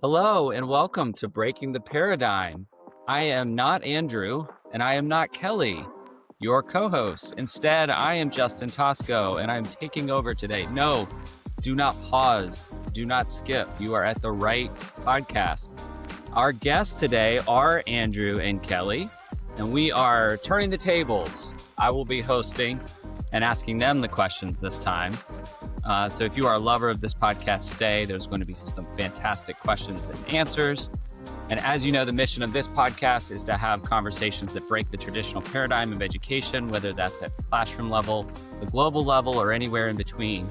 Hello and welcome to Breaking the Paradigm. I am not Andrew and I am not Kelly, your co host. Instead, I am Justin Tosco and I'm taking over today. No, do not pause, do not skip. You are at the right podcast. Our guests today are Andrew and Kelly, and we are turning the tables. I will be hosting and asking them the questions this time. So if you are a lover of this podcast, stay. There's going to be some fantastic questions and answers. And as you know, the mission of this podcast is to have conversations that break the traditional paradigm of education, whether that's at the classroom level, the global level, or anywhere in between.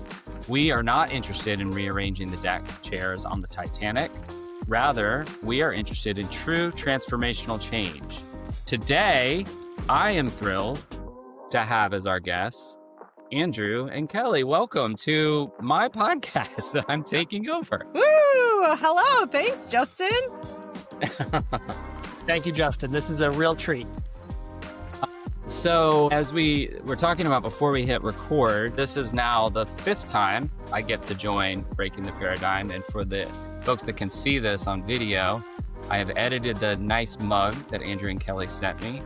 We are not interested in rearranging the deck chairs on the Titanic. Rather, we are interested in true transformational change. Today, I am thrilled to have as our guests Andrew and Kelly. Welcome to my podcast that I'm taking over. Woo! Hello. Thanks, Justin. Thank you, Justin. This is a real treat. So as we were talking about before we hit record, this is now the fifth time I get to join Breaking the Paradigm. And for the folks that can see this on video, I have edited the nice mug that Andrew and Kelly sent me,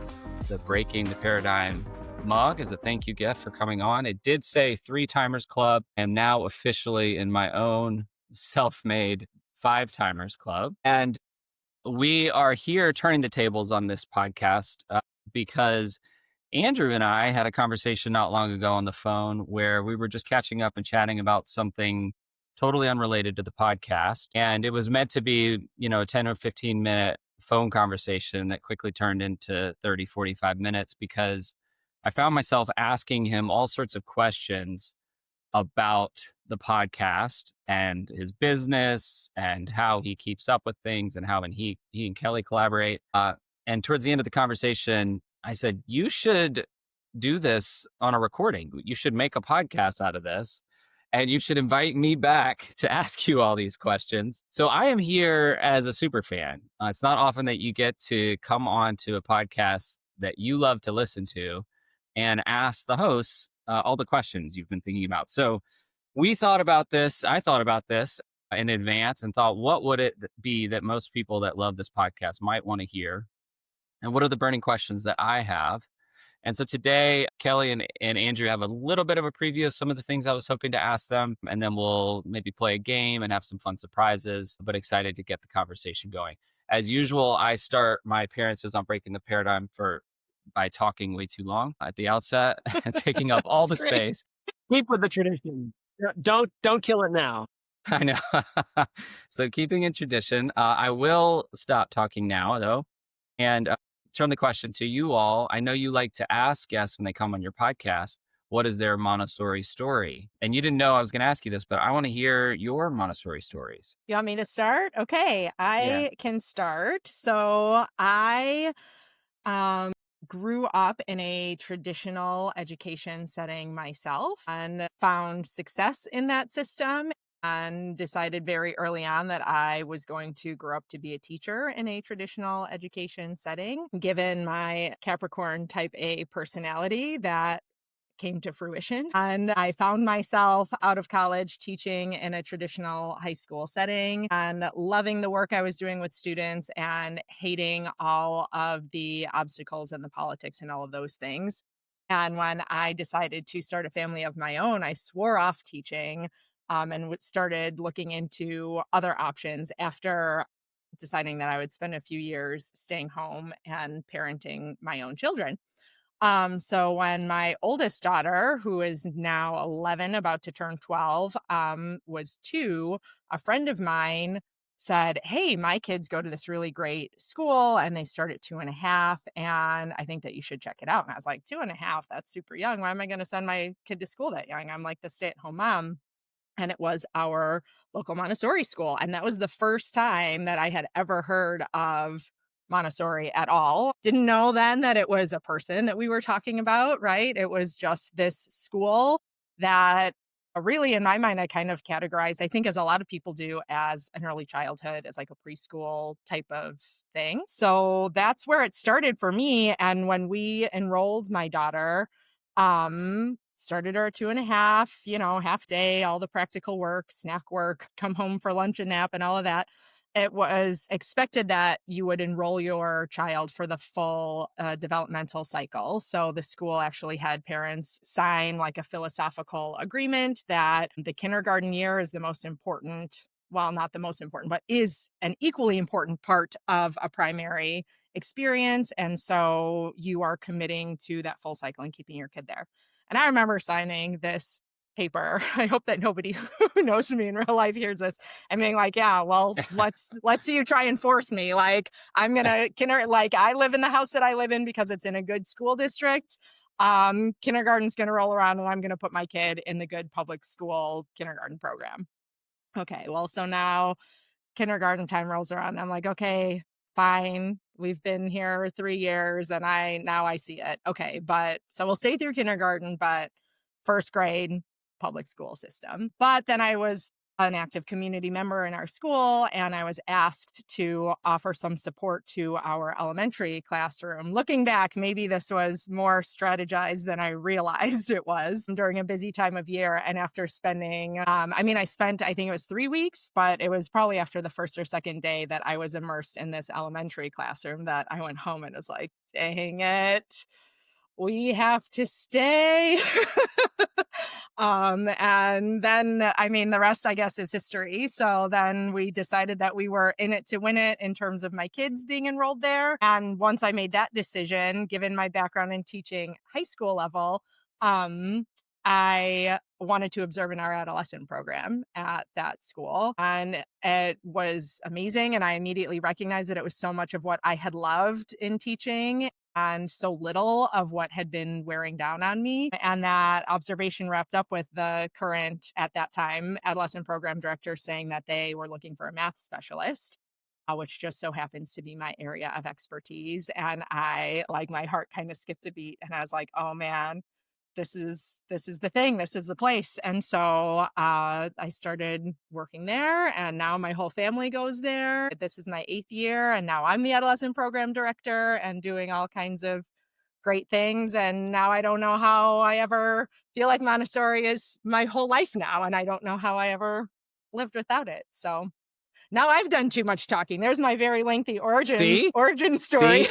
the Breaking the Paradigm mug as a thank you gift for coming on. It did say 3 Timers Club. I am now officially in my own self-made 5 Timers Club. And we are here turning the tables on this podcast because Andrew and I had a conversation not long ago on the phone where we were just catching up and chatting about something totally unrelated to the podcast. And it was meant to be, a 10 or 15 minute phone conversation that quickly turned into 30, 45 minutes because I found myself asking him all sorts of questions about the podcast and his business and how he keeps up with things and how he and Kelly collaborate. And towards the end of the conversation, I said, you should do this on a recording. You should make a podcast out of this. And you should invite me back to ask you all these questions. So I am here as a super fan. It's not often that you get to come on to a podcast that you love to listen to and ask the hosts all the questions you've been thinking about. So I thought about this in advance and thought, what would it be that most people that love this podcast might want to hear? And what are the burning questions that I have? And so today, Kelly and Andrew have a little bit of a preview of some of the things I was hoping to ask them. And then we'll maybe play a game and have some fun surprises, but excited to get the conversation going. As usual, I start my appearances on Breaking the Paradigm by talking way too long at the outset and taking up all the space. Keep with the tradition. Don't kill it now. I know. So keeping in tradition, I will stop talking now, though, and turn the question to you all. I know you like to ask guests when they come on your podcast, what is their Montessori story? And you didn't know I was going to ask you this, but I want to hear your Montessori stories. You want me to start? Okay, I can start. So I grew up in a traditional education setting myself and found success in that system and decided very early on that I was going to grow up to be a teacher in a traditional education setting. Given my Capricorn type A personality, that came to fruition. And I found myself out of college teaching in a traditional high school setting and loving the work I was doing with students and hating all of the obstacles and the politics and all of those things. And when I decided to start a family of my own, I swore off teaching and started looking into other options after deciding that I would spend a few years staying home and parenting my own children. So when my oldest daughter, who is now 11, about to turn 12, was 2, a friend of mine said, hey, my kids go to this really great school and they start at 2.5. And I think that you should check it out. And I was like, 2.5, that's super young. Why am I going to send my kid to school that young? I'm like the stay-at-home mom. And it was our local Montessori school. And that was the first time that I had ever heard of Montessori at all. Didn't know then that it was a person that we were talking about, right? It was just this school that really, in my mind, I kind of categorized, I think as a lot of people do, as an early childhood, as like a preschool type of thing. So that's where it started for me. And when we enrolled my daughter, started her at 2.5, half day, all the practical work, snack work, come home for lunch and nap and all of that. it was expected that you would enroll your child for the full developmental cycle. So the school actually had parents sign like a philosophical agreement that the kindergarten year is the most important, well, not the most important, but is an equally important part of a primary experience. And so you are committing to that full cycle and keeping your kid there. And I remember signing this paper. I hope that nobody who knows me in real life hears this and being like, yeah, well, let's see you try and force me. Like, I'm gonna like I live in the house that I live in because it's in a good school district. Kindergarten's gonna roll around and I'm gonna put my kid in the good public school kindergarten program. Okay, well, so now kindergarten time rolls around. I'm like, okay, fine. We've been here 3 years and I see it. Okay, but so we'll stay through kindergarten, but first grade, public school system. But then I was an active community member in our school, and I was asked to offer some support to our elementary classroom. Looking back, maybe this was more strategized than I realized it was during a busy time of year. And after spending, I spent, I think it was 3 weeks, but it was probably after the first or second day that I was immersed in this elementary classroom that I went home and was like, dang it, we have to stay. And then, the rest, I guess, is history. So then we decided that we were in it to win it in terms of my kids being enrolled there. And once I made that decision, given my background in teaching high school level, I wanted to observe in our adolescent program at that school. And it was amazing. And I immediately recognized that it was so much of what I had loved in teaching and so little of what had been wearing down on me. And that observation wrapped up with the current, at that time, adolescent program director saying that they were looking for a math specialist, which just so happens to be my area of expertise. And my heart kind of skipped a beat. And I was like, oh man, this is the thing, this is the place. And so I started working there, and now my whole family goes there. This is my 8th year, and now I'm the adolescent program director and doing all kinds of great things. And now I don't know how I ever feel like Montessori is my whole life now, and I don't know how I ever lived without it. So now I've done too much talking. There's my very lengthy origin story.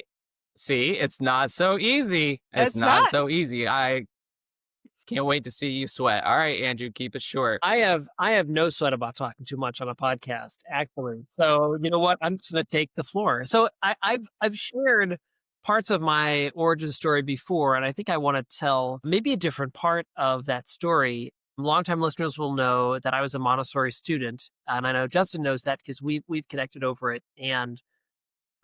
See, it's not so easy. It's not so easy. I can't wait to see you sweat. All right, Andrew, keep it short. I have no sweat about talking too much on a podcast, actually. So you know what? I'm just going to take the floor. So I've shared parts of my origin story before, and I think I want to tell maybe a different part of that story. Longtime listeners will know that I was a Montessori student, and I know Justin knows that because we've connected over it. And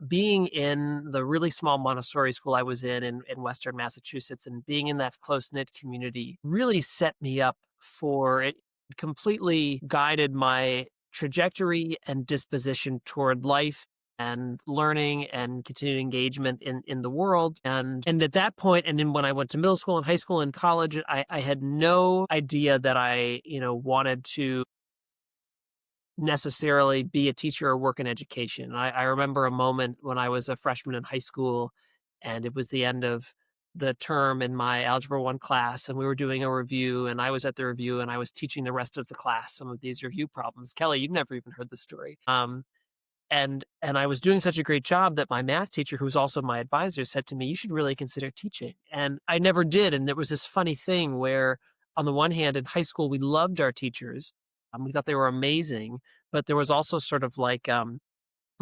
being in the really small Montessori school I was in Western Massachusetts, and being in that close-knit community really set me up for it, completely guided my trajectory and disposition toward life and learning and continued engagement in the world. And at that point, and then when I went to middle school and high school and college, I had no idea that I, wanted to necessarily be a teacher or work in education. I remember a moment when I was a freshman in high school, and it was the end of the term in my Algebra 1 class, and we were doing a review, and I was at the review, and I was teaching the rest of the class some of these review problems. Kelly, you've never even heard the story. And I was doing such a great job that my math teacher, who was also my advisor, said to me, "You should really consider teaching." And I never did. And there was this funny thing where, on the one hand, in high school, we loved our teachers. We thought they were amazing, but there was also sort of like,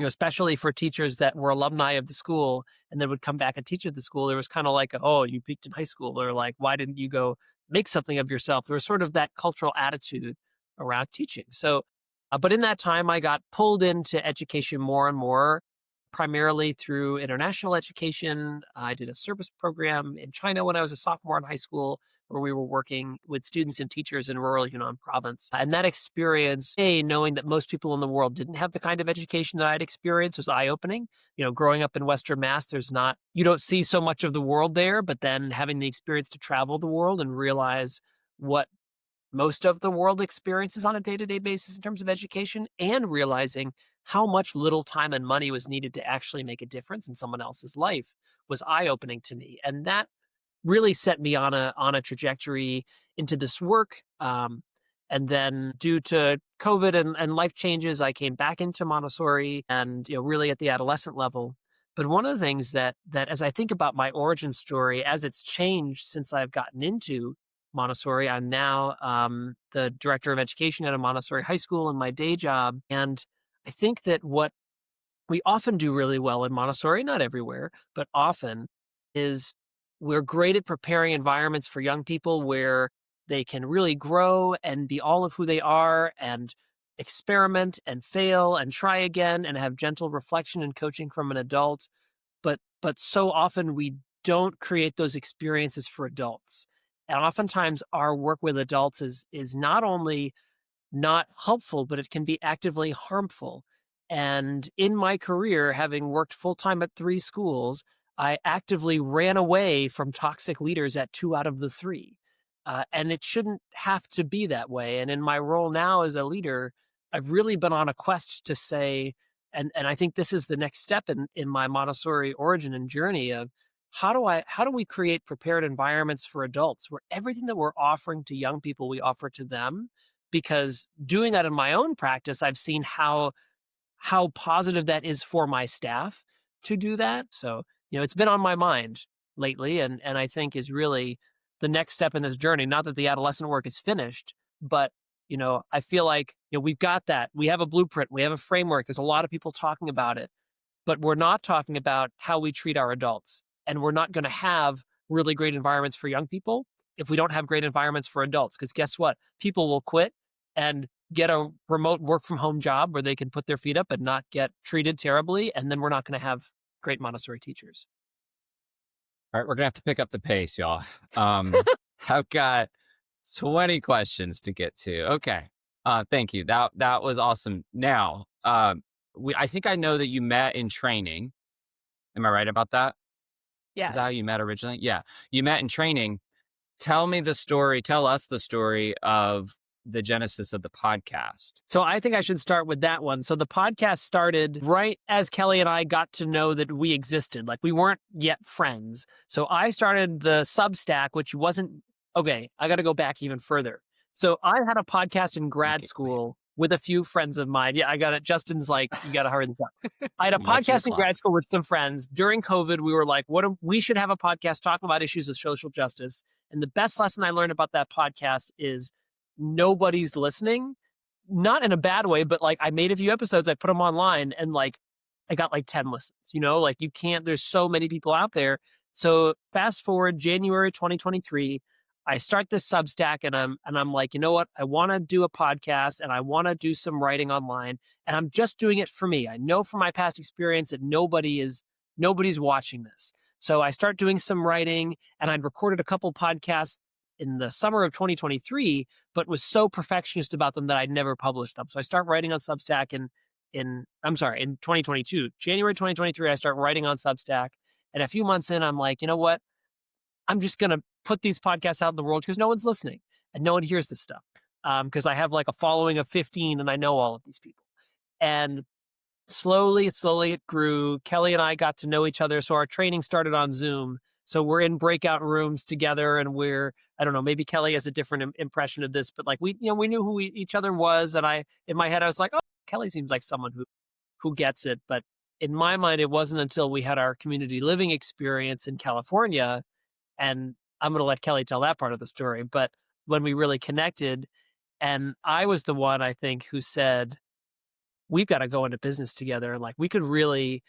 especially for teachers that were alumni of the school and then would come back and teach at the school, there was kind of like, oh, you peaked in high school, or like, why didn't you go make something of yourself? There was sort of that cultural attitude around teaching. So, but in that time, I got pulled into education more and more, primarily through international education. I did a service program in China when I was a sophomore in high school, where we were working with students and teachers in rural Yunnan province. And that experience, knowing that most people in the world didn't have the kind of education that I'd experienced, was eye-opening. Growing up in Western Mass, you don't see so much of the world there, but then having the experience to travel the world and realize what most of the world experiences on a day-to-day basis in terms of education, and realizing how much little time and money was needed to actually make a difference in someone else's life, was eye-opening to me. And that really set me on a trajectory into this work. And then due to COVID and life changes, I came back into Montessori and, really at the adolescent level. But one of the things that as I think about my origin story, as it's changed since I've gotten into Montessori, I'm now the director of education at a Montessori high school in my day job. And I think that what we often do really well in Montessori, not everywhere, but often, is we're great at preparing environments for young people where they can really grow and be all of who they are and experiment and fail and try again and have gentle reflection and coaching from an adult. But so often we don't create those experiences for adults. And oftentimes our work with adults is not only not helpful, but it can be actively harmful. And in my career, having worked full time at 3 schools, I actively ran away from toxic leaders at 2 out of the 3. And it shouldn't have to be that way. And in my role now as a leader, I've really been on a quest to say, and I think this is the next step in my Montessori origin and journey of how do we create prepared environments for adults where everything that we're offering to young people, we offer to them, because doing that in my own practice, I've seen how positive that is for my staff to do that. So, it's been on my mind lately and I think is really the next step in this journey. Not that the adolescent work is finished, but I feel like, we've got that. We have a blueprint, we have a framework. There's a lot of people talking about it, but we're not talking about how we treat our adults. And we're not going to have really great environments for young people if we don't have great environments for adults. Because guess what? People will quit and get a remote work from home job where they can put their feet up and not get treated terribly. And then we're not going to have great Montessori teachers. All right, we're gonna have to pick up the pace, y'all. I've got 20 questions to get to. Okay. Thank you. That was awesome. Now, I think I know that you met in training. Am I right about that? Is that how Yes. you met originally? Yeah. You met in training. Tell us the story of the genesis of the podcast. So I think I should start with that one. So the podcast started right as Kelly and I got to know that we existed. Like we weren't yet friends. So I started the Substack, which wasn't okay. I got to go back even further. So I had a podcast in grad Okay, school with a few friends of mine. Yeah, I got it. Justin's like, you got to hurry this up. I had a I'm watching the podcast in clock. grad school with some friends. During COVID, we were like, we should have a podcast talking about issues of social justice. And the best lesson I learned about that podcast is nobody's listening. Not in a bad way, but like I made a few episodes, I put them online and like I got like 10 listens, like you can't, there's so many people out there. So fast forward January 2023, I start this Substack and I'm like, you know what? I want to do a podcast and I want to do some writing online and I'm just doing it for me. I know from my past experience that nobody's watching this. So I start doing some writing and I'd recorded a couple podcasts in the summer of 2023, but was so perfectionist about them that I'd never published them. So I start writing on Substack in 2022, January 2023, I start writing on Substack. And a few months in, I'm like, you know what? I'm just going to put these podcasts out in the world because no one's listening and no one hears this stuff. Because I have like a following of 15 and I know all of these people. And slowly it grew. Kelly and I got to know each other. So our training started on Zoom. So we're in breakout rooms together and I don't know, maybe Kelly has a different impression of this, but like we knew who each other was. And in my head, I was like, oh, Kelly seems like someone who gets it. But in my mind, it wasn't until we had our community living experience in California. And I'm going to let Kelly tell that part of the story. But when we really connected, and I was the one, I think, who said, we've got to go into business together. Like we could really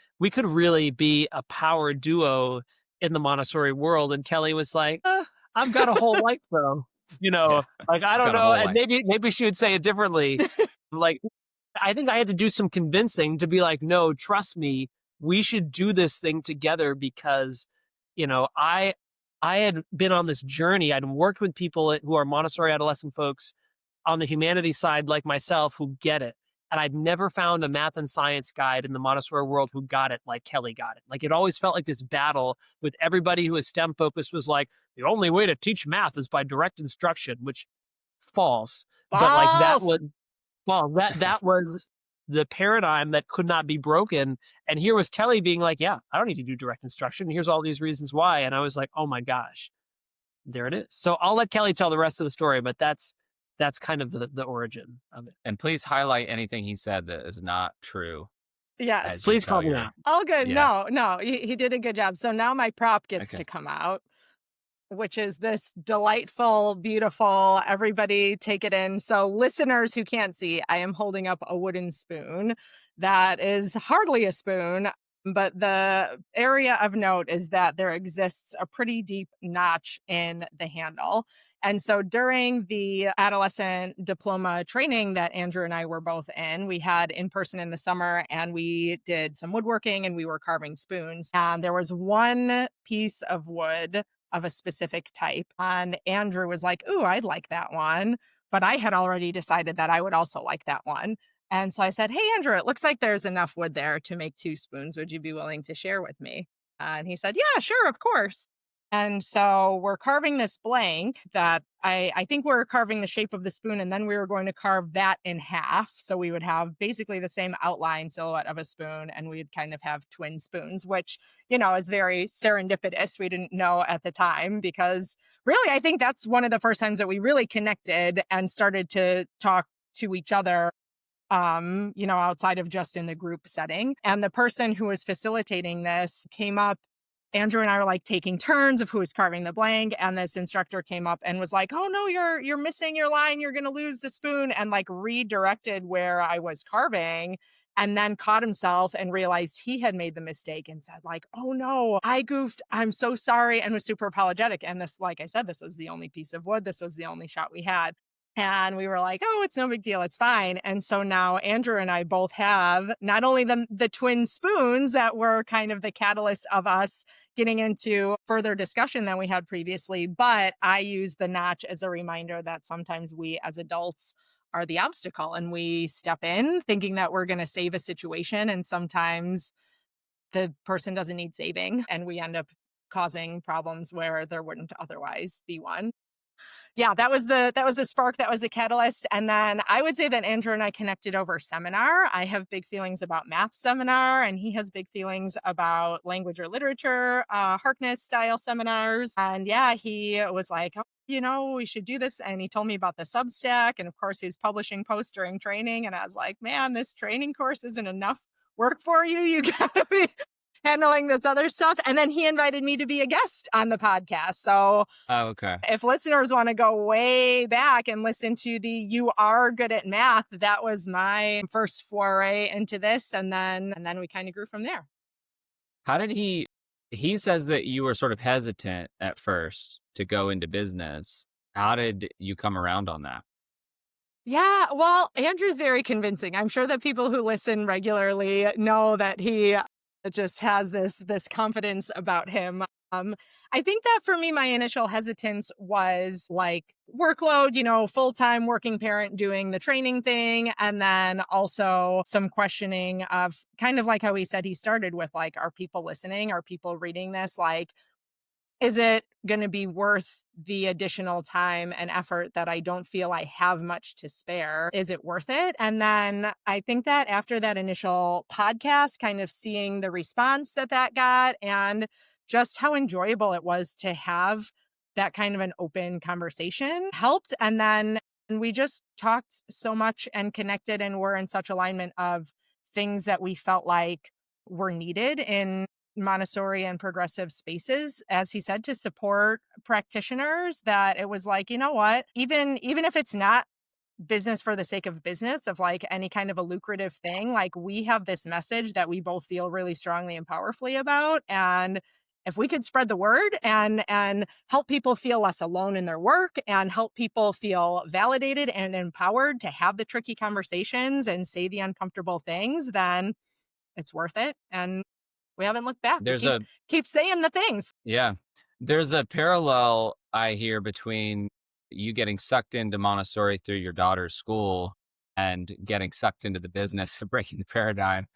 be a power duo in the Montessori world. And Kelly was like, I've got a whole life though, Yeah. like, I don't Got a know. whole And life. maybe she would say it differently. Like, I think I had to do some convincing to be like, no, trust me, we should do this thing together because, I had been on this journey. I'd worked with people who are Montessori adolescent folks on the humanities side like myself who get it. And I'd never found a math and science guide in the Montessori world who got it like Kelly got it. Like it always felt like this battle with everybody who was STEM focused was like, the only way to teach math is by direct instruction, which false. But like that False. was that was the paradigm that could not be broken. And here was Kelly being like, yeah, I don't need to do direct instruction. Here's all these reasons why. And I was like, oh my gosh, there it is. So I'll let Kelly tell the rest of the story, but that's that's kind of the origin of it. And please highlight anything he said that is not true Yes. as you Please tell call me your out. All good. yeah. No, he did a good job. So now my prop gets Okay. to come out, which is this delightful, beautiful, everybody take it in. So, listeners who can't see, I am holding up a wooden spoon that is hardly a spoon. But the area of note is that there exists a pretty deep notch in the handle. And so during the adolescent diploma training that Andrew and I were both in, we had in person in the summer and we did some woodworking and we were carving spoons. And there was one piece of wood of a specific type. And Andrew was like, "Ooh, I'd like that one." But I had already decided that I would also like that one. And so I said, "Hey, Andrew, it looks like there's enough wood there to make 2 spoons. Would you be willing to share with me?" And he said, "Yeah, sure, of course." And so we're carving this blank that I think we're carving the shape of the spoon, and then we were going to carve that in half. So we would have basically the same outline silhouette of a spoon, and we'd kind of have twin spoons, which, is very serendipitous. We didn't know at the time because really, I think that's one of the first times that we really connected and started to talk to each other outside of just in the group setting. And the person who was facilitating this came up. Andrew and I were like taking turns of who was carving the blank. And this instructor came up and was like, "Oh no, you're missing your line. You're gonna lose the spoon," and like redirected where I was carving. And then caught himself and realized he had made the mistake and said, like, "Oh no, I goofed. I'm so sorry," and was super apologetic. And this, like I said, this was the only piece of wood. This was the only shot we had. And we were like, "Oh, it's no big deal. It's fine." And so now Andrew and I both have not only the twin spoons that were kind of the catalyst of us getting into further discussion than we had previously, but I use the notch as a reminder that sometimes we as adults are the obstacle and we step in thinking that we're going to save a situation. And sometimes the person doesn't need saving and we end up causing problems where there wouldn't otherwise be one. Yeah, that was the spark, that was the catalyst. And then I would say that Andrew and I connected over seminar. I have big feelings about math seminar, and he has big feelings about language or literature, Harkness style seminars. And yeah, he was like, "Oh, we should do this." And he told me about the Substack. And of course, he's publishing posts during training. And I was like, "Man, this training course isn't enough work for you. You gotta be handling this other stuff." And then he invited me to be a guest on the podcast. So Oh, okay. if listeners want to go way back and listen to the "You Are Good at Math," that was my first foray into this. And then we kind of grew from there. How did he says that you were sort of hesitant at first to go into business. How did you come around on that? Yeah, well, Andrew's very convincing. I'm sure that people who listen regularly know that he just has this confidence about him. I think that for me, my initial hesitance was like workload, full-time working parent doing the training thing, and then also some questioning of kind of like how he said he started with like, are people listening? Are people reading this? Like, is it going to be worth the additional time and effort that I don't feel I have much to spare? Is it worth it? And then I think that after that initial podcast, kind of seeing the response that got and just how enjoyable it was to have that kind of an open conversation helped. And then we just talked so much and connected and were in such alignment of things that we felt like were needed in Montessori and progressive spaces, as he said, to support practitioners, that it was like, you know what, even if it's not business for the sake of business, of like any kind of a lucrative thing, like we have this message that we both feel really strongly and powerfully about. And if we could spread the word and help people feel less alone in their work and help people feel validated and empowered to have the tricky conversations and say the uncomfortable things, then it's worth it. And we haven't looked back. We There's keep a keep saying the things. Yeah. There's a parallel I hear between you getting sucked into Montessori through your daughter's school and getting sucked into the business of breaking the paradigm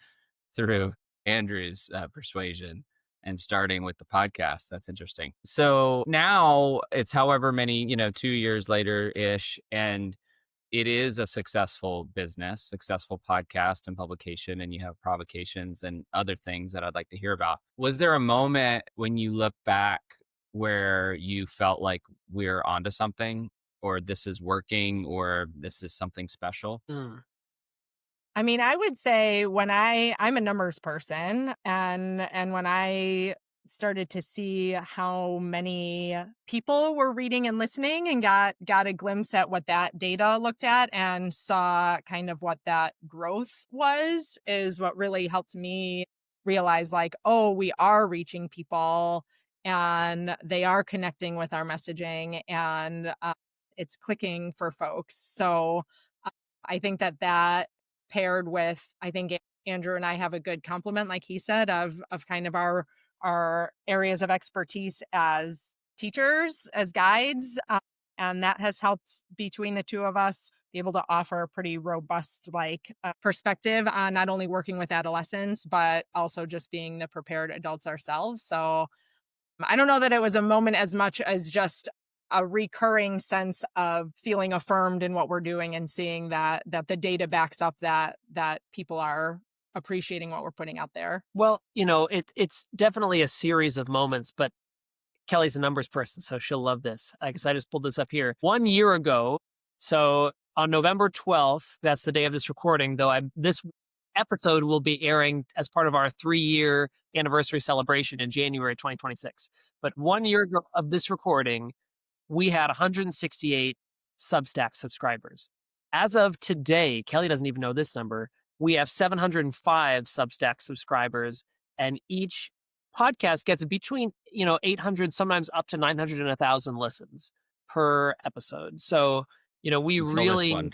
through Andrew's persuasion and starting with the podcast. That's interesting. So now it's however many, 2 years later ish, and it is a successful business, successful podcast and publication, and you have provocations and other things that I'd like to hear about. Was there a moment when you look back where you felt like we're onto something or this is working, or this is something special? Mm. I mean, I would say when I'm a numbers person, and when I started to see how many people were reading and listening, and got a glimpse at what that data looked at, and saw kind of what that growth was, is what really helped me realize, like, oh, we are reaching people and they are connecting with our messaging, and it's clicking for folks. So uh, I think that paired with, I think Andrew and I have a good complement, like he said, of kind of our areas of expertise as teachers, as guides, and that has helped between the two of us be able to offer a pretty robust perspective on not only working with adolescents but also just being the prepared adults ourselves. So I don't know that it was a moment as much as just a recurring sense of feeling affirmed in what we're doing, and seeing that the data backs up that people are appreciating what we're putting out there. Well, it's definitely a series of moments, but Kelly's a numbers person, so she'll love this. I guess I just pulled this up here. 1 year ago, so on November 12th, that's the day of this recording, though this episode will be airing as part of our 3-year anniversary celebration in January 2026. But 1 year ago of this recording, we had 168 Substack subscribers. As of today, Kelly doesn't even know this number. We have 705 Substack subscribers, and each podcast gets between 800, sometimes up to 900 and 1,000 listens per episode. So we Until this really one.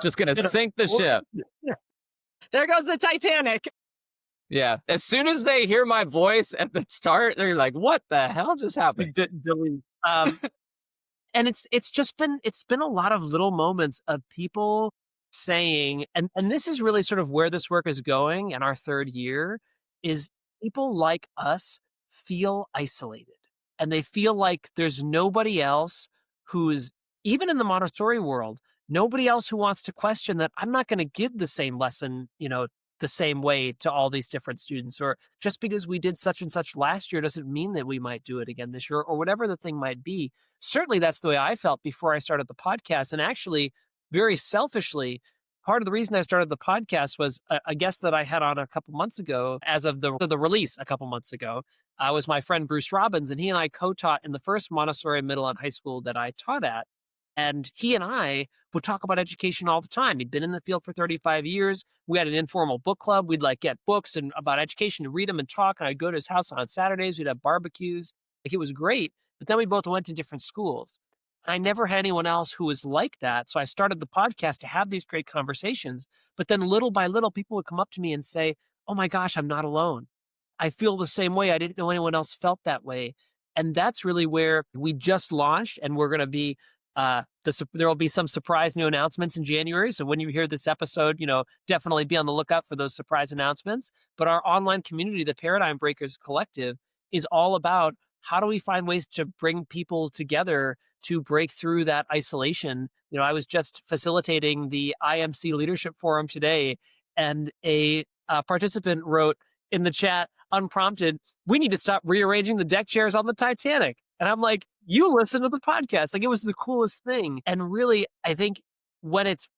Just gonna sink the ship. There goes the Titanic. Yeah. As soon as they hear my voice at the start, they're like, "What the hell just happened?" Delete. And it's been a lot of little moments of people saying, and this is really sort of where this work is going in our 3rd year, is people like us feel isolated, and they feel like there's nobody else who's, even in the Montessori world, nobody else who wants to question that I'm not going to give the same lesson, the same way to all these different students, or just because we did such and such last year doesn't mean that we might do it again this year, or whatever the thing might be. Certainly that's the way I felt before I started the podcast. And actually, very selfishly, part of the reason I started the podcast was a guest that I had on a couple months ago, as of the release a couple months ago, was my friend Bruce Robbins, and he and I co-taught in the first Montessori middle and high school that I taught at. And he and I would talk about education all the time. He'd been in the field for 35 years. We had an informal book club. We'd get books and about education and read them and talk. And I'd go to his house on Saturdays. We'd have barbecues. It was great. But then we both went to different schools. I never had anyone else who was like that. So I started the podcast to have these great conversations. But then little by little, people would come up to me and say, "Oh my gosh, I'm not alone. I feel the same way. I didn't know anyone else felt that way." And that's really where we just launched, and we're going to be there will be some surprise new announcements in January. So when you hear this episode, definitely be on the lookout for those surprise announcements. But our online community, the Paradigm Breakers Collective, is all about how do we find ways to bring people together to break through that isolation. I was just facilitating the IMC Leadership Forum today, and a participant wrote in the chat, unprompted, "We need to stop rearranging the deck chairs on the Titanic." And I'm like, "You listen to the podcast." It was the coolest thing. And really, I think when it's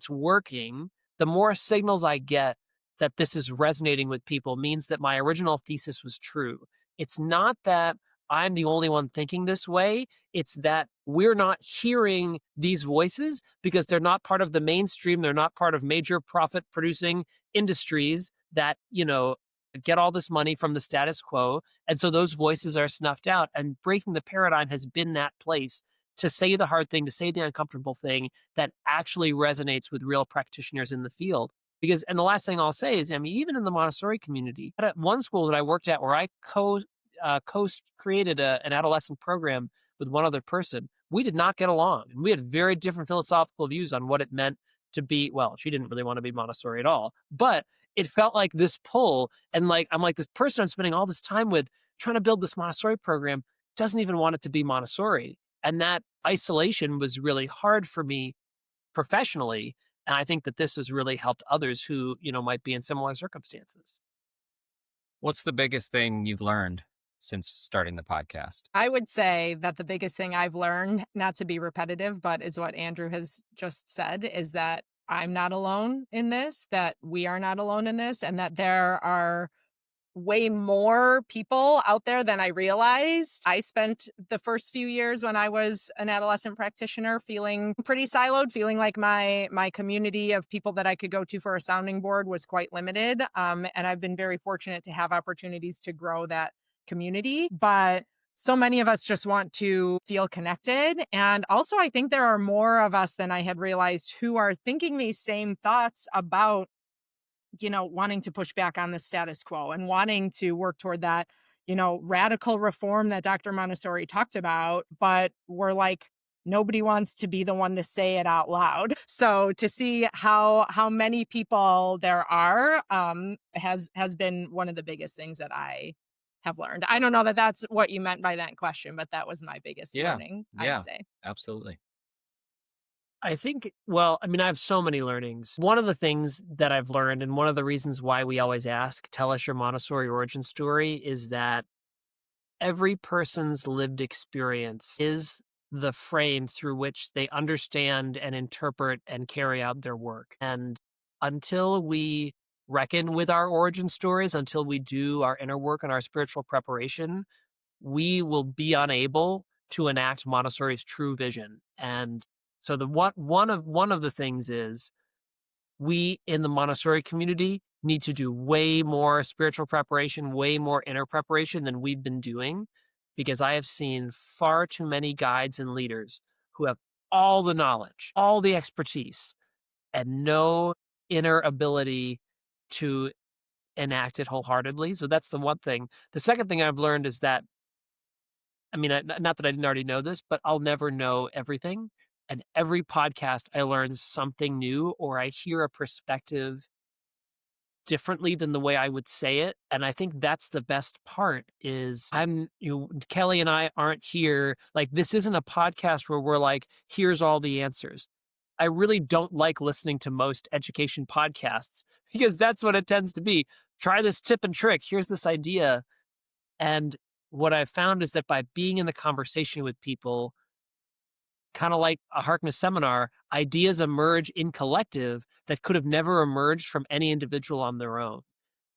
working, the more signals I get that this is resonating with people means that my original thesis was true. It's not that I'm the only one thinking this way. It's that we're not hearing these voices because they're not part of the mainstream. They're not part of major profit producing industries that, get all this money from the status quo. And so those voices are snuffed out, and breaking the paradigm has been that place to say the hard thing, to say the uncomfortable thing that actually resonates with real practitioners in the field. Because, and the last thing I'll say is, even in the Montessori community, at one school that I worked at where I created an adolescent program with one other person, we did not get along. And we had very different philosophical views on what it meant to be, well, she didn't really want to be Montessori at all, but it felt like this pull. And I'm like, this person I'm spending all this time with trying to build this Montessori program doesn't even want it to be Montessori. And that isolation was really hard for me professionally. And I think that this has really helped others who, might be in similar circumstances. What's the biggest thing you've learned since starting the podcast? I would say that the biggest thing I've learned, not to be repetitive, but is what Andrew has just said, is that I'm not alone in this, that we are not alone in this, and that there are way more people out there than I realized. I spent the first few years when I was an adolescent practitioner feeling pretty siloed, feeling like my community of people that I could go to for a sounding board was quite limited. And I've been very fortunate to have opportunities to grow that community. But so many of us just want to feel connected. And also, I think there are more of us than I had realized who are thinking these same thoughts about wanting to push back on the status quo and wanting to work toward that, radical reform that Dr. Montessori talked about. But we're like, nobody wants to be the one to say it out loud. So to see how many people there are has been one of the biggest things that I have learned. I don't know that that's what you meant by that question, but that was my biggest Yeah. learning, I'd Yeah, say. absolutely. I think, well, I mean, I have so many learnings. One of the things that I've learned, and one of the reasons why we always ask, tell us your Montessori origin story, is that every person's lived experience is the frame through which they understand and interpret and carry out their work. And until we reckon with our origin stories, until we do our inner work and our spiritual preparation, we will be unable to enact Montessori's true vision. And so the one of the things is we in the Montessori community need to do way more spiritual preparation, way more inner preparation than we've been doing, because I have seen far too many guides and leaders who have all the knowledge, all the expertise, and no inner ability to enact it wholeheartedly. So that's the one thing. The second thing I've learned is that, I mean, not that I didn't already know this, but I'll never know everything. And every podcast, I learn something new, or I hear a perspective differently than the way I would say it. And I think that's the best part is Kelly and I aren't here. Like, this isn't a podcast where we're like, here's all the answers. I really don't like listening to most education podcasts because that's what it tends to be. Try this tip and trick. Here's this idea. And what I've found is that by being in the conversation with people, kind of like a Harkness seminar, ideas emerge in collective that could have never emerged from any individual on their own.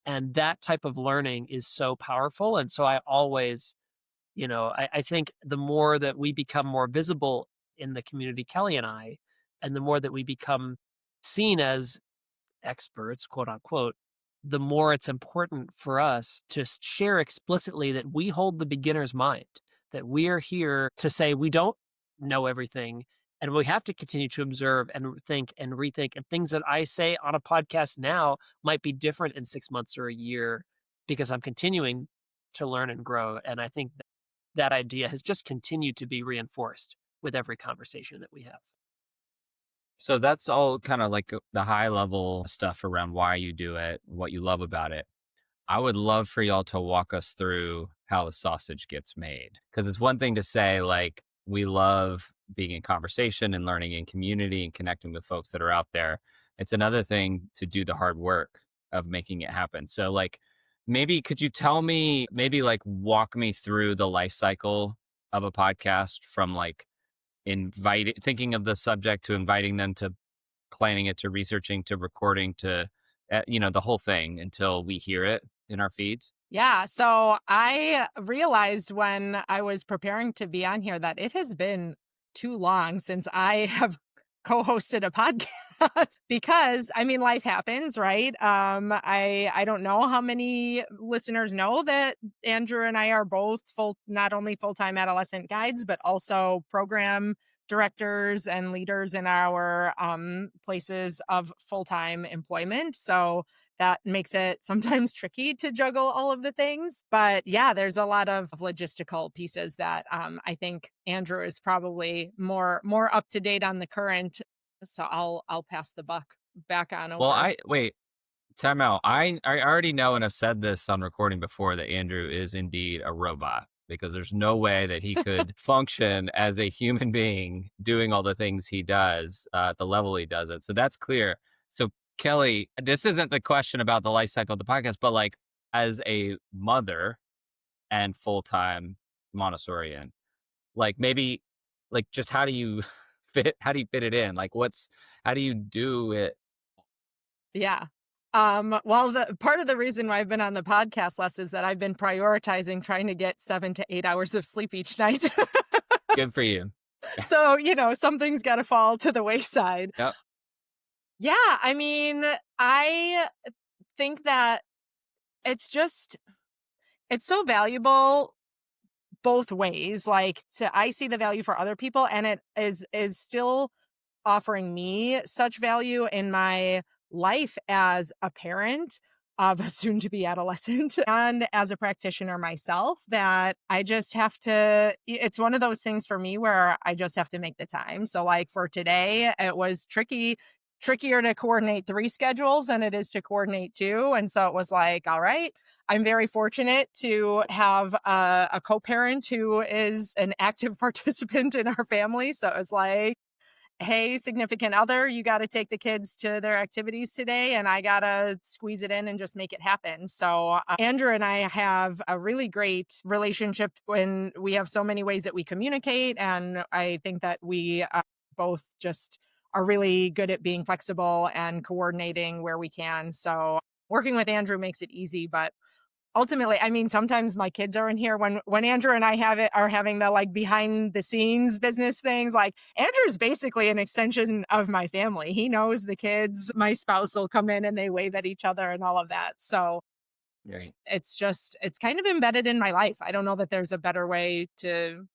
And that type of learning is so powerful. And so I always, I think the more that we become more visible in the community, Kelly and I, and the more that we become seen as experts, quote unquote, the more it's important for us to share explicitly that we hold the beginner's mind, that we are here to say we don't know everything, and we have to continue to observe and think and rethink. And things that I say on a podcast now might be different in 6 months or a year because I'm continuing to learn and grow. And I think that idea has just continued to be reinforced with every conversation that we have. So that's all kind of like the high level stuff around why you do it, what you love about it. I would love for y'all to walk us through how the sausage gets made. Because it's one thing to say, like, we love being in conversation and learning in community and connecting with folks that are out there. It's another thing to do the hard work of making it happen. So, like, maybe could you tell me, maybe like walk me through the life cycle of a podcast from like thinking of the subject to inviting them to planning it to researching to recording to the whole thing until we hear it in our feeds? Yeah. So I realized when I was preparing to be on here that it has been too long since I have co-hosted a podcast because I mean life happens, right? I don't know how many listeners know that Andrew and I are both not only full-time adolescent guides, but also program directors and leaders in our places of full-time employment. So that makes it sometimes tricky to juggle all of the things. But yeah, there's a lot of logistical pieces that I think Andrew is probably more up to date on the current. So I'll pass the buck back on Well, over. wait, time out. I already know and have said this on recording before that Andrew is indeed a robot because there's no way that he could function as a human being doing all the things he does at the level he does it. So that's clear. So Kelly, this isn't the question about the life cycle of the podcast, but like as a mother and full-time Montessorian? Like maybe like just how do you how do you fit it in? Like how do you do it? Yeah. Well, the part of the reason why I've been on the podcast less is that I've been prioritizing trying to get 7 to 8 hours of sleep each night. Good for you. So, something's got to fall to the wayside. Yep. Yeah, I mean, I think that it's just it's so valuable both ways. Like, I see the value for other people, and it is still offering me such value in my life as a parent of a soon to be adolescent and as a practitioner myself, that I just have to it's one of those things for me where I just have to make the time. So like for today, it was trickier to coordinate 3 schedules than it is to coordinate 2, and so it was like, all right, I'm very fortunate to have a co-parent who is an active participant in our family. So it was like, hey, significant other, you got to take the kids to their activities today, and I got to squeeze it in and just make it happen. So, Andrew and I have a really great relationship when we have so many ways that we communicate. And I think that we both just are really good at being flexible and coordinating where we can. So, working with Andrew makes it easy, but ultimately, I mean, sometimes my kids are in here when Andrew and I are having the like behind the scenes business things. Like Andrew's basically an extension of my family. He knows the kids. My spouse will come in and they wave at each other and all of that. So Right. it's kind of embedded in my life. I don't know that there's a better way to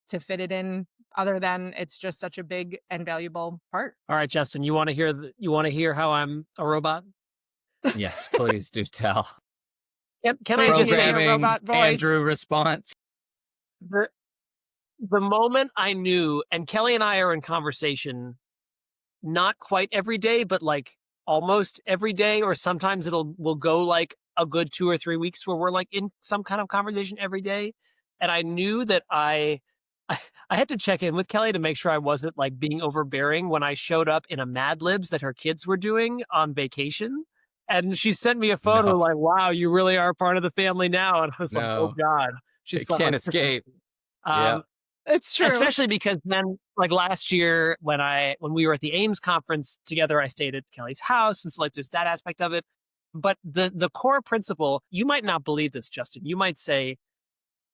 fit it in other than it's just such a big and valuable part. All right, Justin, you want to hear how I'm a robot? Yes, please do tell. Can I Please just use say your robot voice. Andrew response? the the moment I knew, and Kelly and I are in conversation not quite every day, but like almost every day, or sometimes we'll go like a good 2 or 3 weeks where we're like in some kind of conversation every day. And I knew that I, I had to check in with Kelly to make sure I wasn't like being overbearing when I showed up in a Mad Libs that her kids were doing on vacation. And she sent me a photo No, like, wow, you really are part of the family now. And I was like, oh no, God, she's it can't probably escape. Yeah. um, It's true. especially because then like last year when we were at the Ames conference together, I stayed at Kelly's house. And so like there's that aspect of it. But the core principle, you might not believe this, Justin. You might say,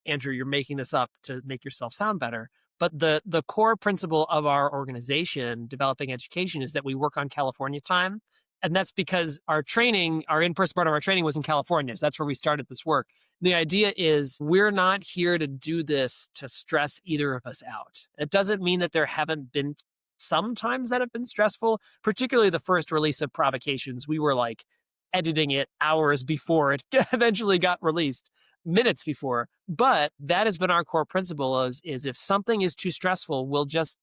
Andrew, you're making this up to make yourself sound better. But the core principle of our organization, Developing Education, is that we work on California time. And that's because our in-person part of our training was in California. So that's where we started this work. The idea is we're not here to do this to stress either of us out. It doesn't mean that there haven't been some times that have been stressful, particularly the first release of Provocations. We were like editing it hours before it eventually got released, minutes before. But that has been our core principle is if something is too stressful, we'll just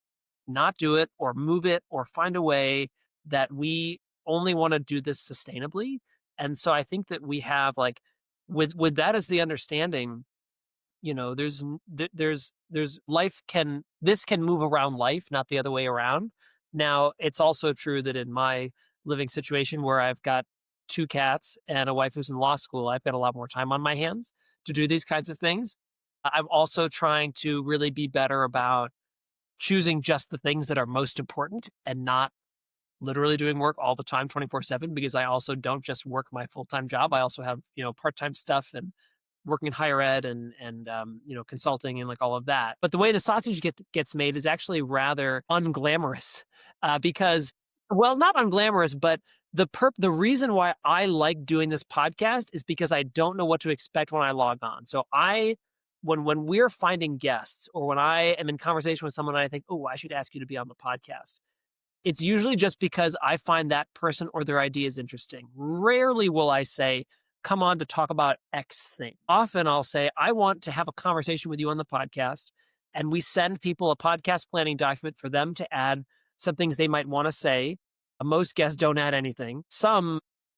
not do it or move it or find a way that we only want to do this sustainably. And so I think that we have like with that as the understanding, there's this can move around life, not the other way around. Now, it's also true that in my living situation where I've got 2 cats and a wife who's in law school, I've got a lot more time on my hands to do these kinds of things. I'm also trying to really be better about choosing just the things that are most important and not literally doing work all the time 24/7, because I also don't just work my full-time job. I also have, part-time stuff and working in higher ed and consulting and like all of that. But the way the sausage gets made is actually rather unglamorous, because, well, not unglamorous, but the reason why I like doing this podcast is because I don't know what to expect when I log on. So when we're finding guests, or when I am in conversation with someone and I think, oh, I should ask you to be on the podcast, it's usually just because I find that person or their idea is interesting. Rarely will I say, come on to talk about X thing. Often I'll say, I want to have a conversation with you on the podcast. And we send people a podcast planning document for them to add some things they might want to say. Most guests don't add anything.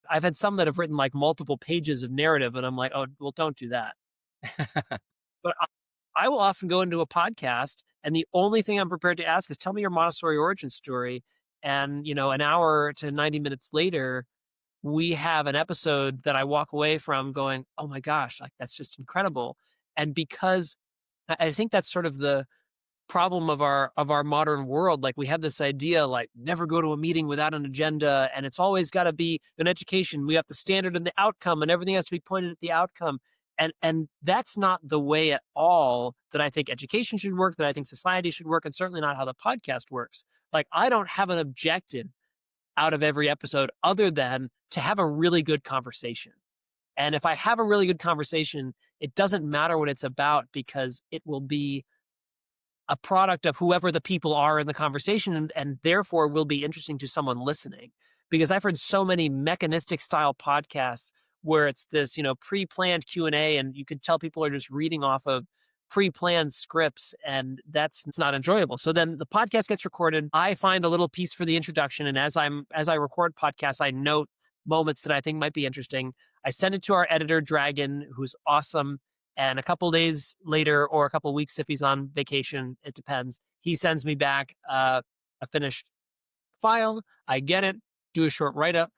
I've had some that have written like multiple pages of narrative, and I'm like, oh, well, don't do that. But I will often go into a podcast, and the only thing I'm prepared to ask is, tell me your Montessori origin story. And, an hour to 90 minutes later, we have an episode that I walk away from going, oh my gosh, like that's just incredible. And because I think that's sort of the problem of our modern world. Like, we have this idea, like, never go to a meeting without an agenda, and it's always got to be an education. We have the standard and the outcome, and everything has to be pointed at the outcome. And that's not the way at all that I think education should work, that I think society should work, and certainly not how the podcast works. Like, I don't have an objective out of every episode other than to have a really good conversation. And if I have a really good conversation, it doesn't matter what it's about, because it will be a product of whoever the people are in the conversation, and therefore will be interesting to someone listening. Because I've heard so many mechanistic style podcasts where it's this, pre-planned Q&A, and you can tell people are just reading off of pre-planned scripts, and it's not enjoyable. So then the podcast gets recorded. I find a little piece for the introduction, and as I record podcasts, I note moments that I think might be interesting. I send it to our editor, Dragon, who's awesome. And a couple days later, or a couple weeks if he's on vacation, it depends, he sends me back a finished file. I get it, do a short write-up,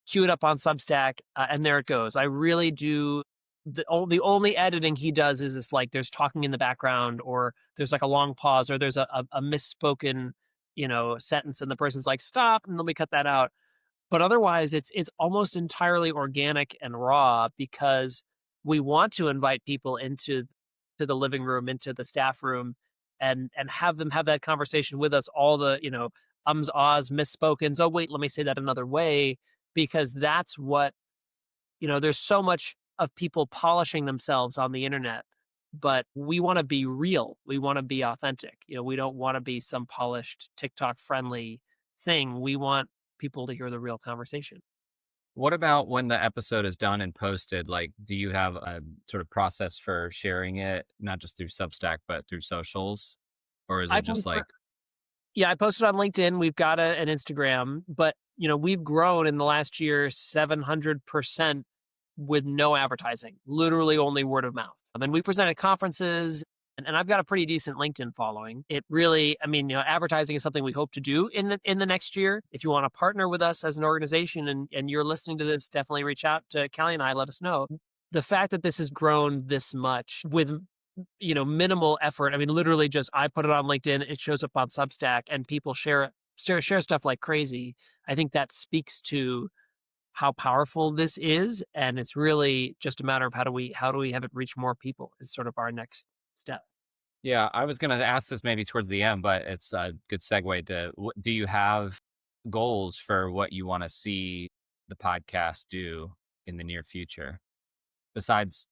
queue it up on Substack, and there it goes. I really do. The only editing he does is if, like, there's talking in the background, or there's like a long pause, or there's a misspoken, sentence, and the person's like, stop, and let me cut that out. But otherwise, it's almost entirely organic and raw, because we want to invite people to the living room, into the staff room, and have them have that conversation with us. All the ums, ahs, misspokens. Oh wait, let me say that another way, because that's what There's so much of people polishing themselves on the internet, but we want to be real. We want to be authentic. We don't want to be some polished TikTok friendly thing. We want people to hear the real conversation. What about when the episode is done and posted? Like, do you have a sort of process for sharing it, not just through Substack, but through socials? Or is I it just post like, Yeah, I posted on LinkedIn. We've got an Instagram, but we've grown in the last year 700% with no advertising, literally only word of mouth. I mean, we present at conferences, and I've got a pretty decent LinkedIn following. It really, advertising is something we hope to do in the next year. If you want to partner with us as an organization, and you're listening to this, definitely reach out to Callie and I, let us know. The fact that this has grown this much with minimal effort. I mean, literally just, I put it on LinkedIn, it shows up on Substack, and people share stuff like crazy. I think that speaks to how powerful this is, and it's really just a matter of how do we have it reach more people is sort of our next step. yeah, I was going to ask this maybe towards the end, but it's a good segue to, do you have goals for what you want to see the podcast do in the near future, besides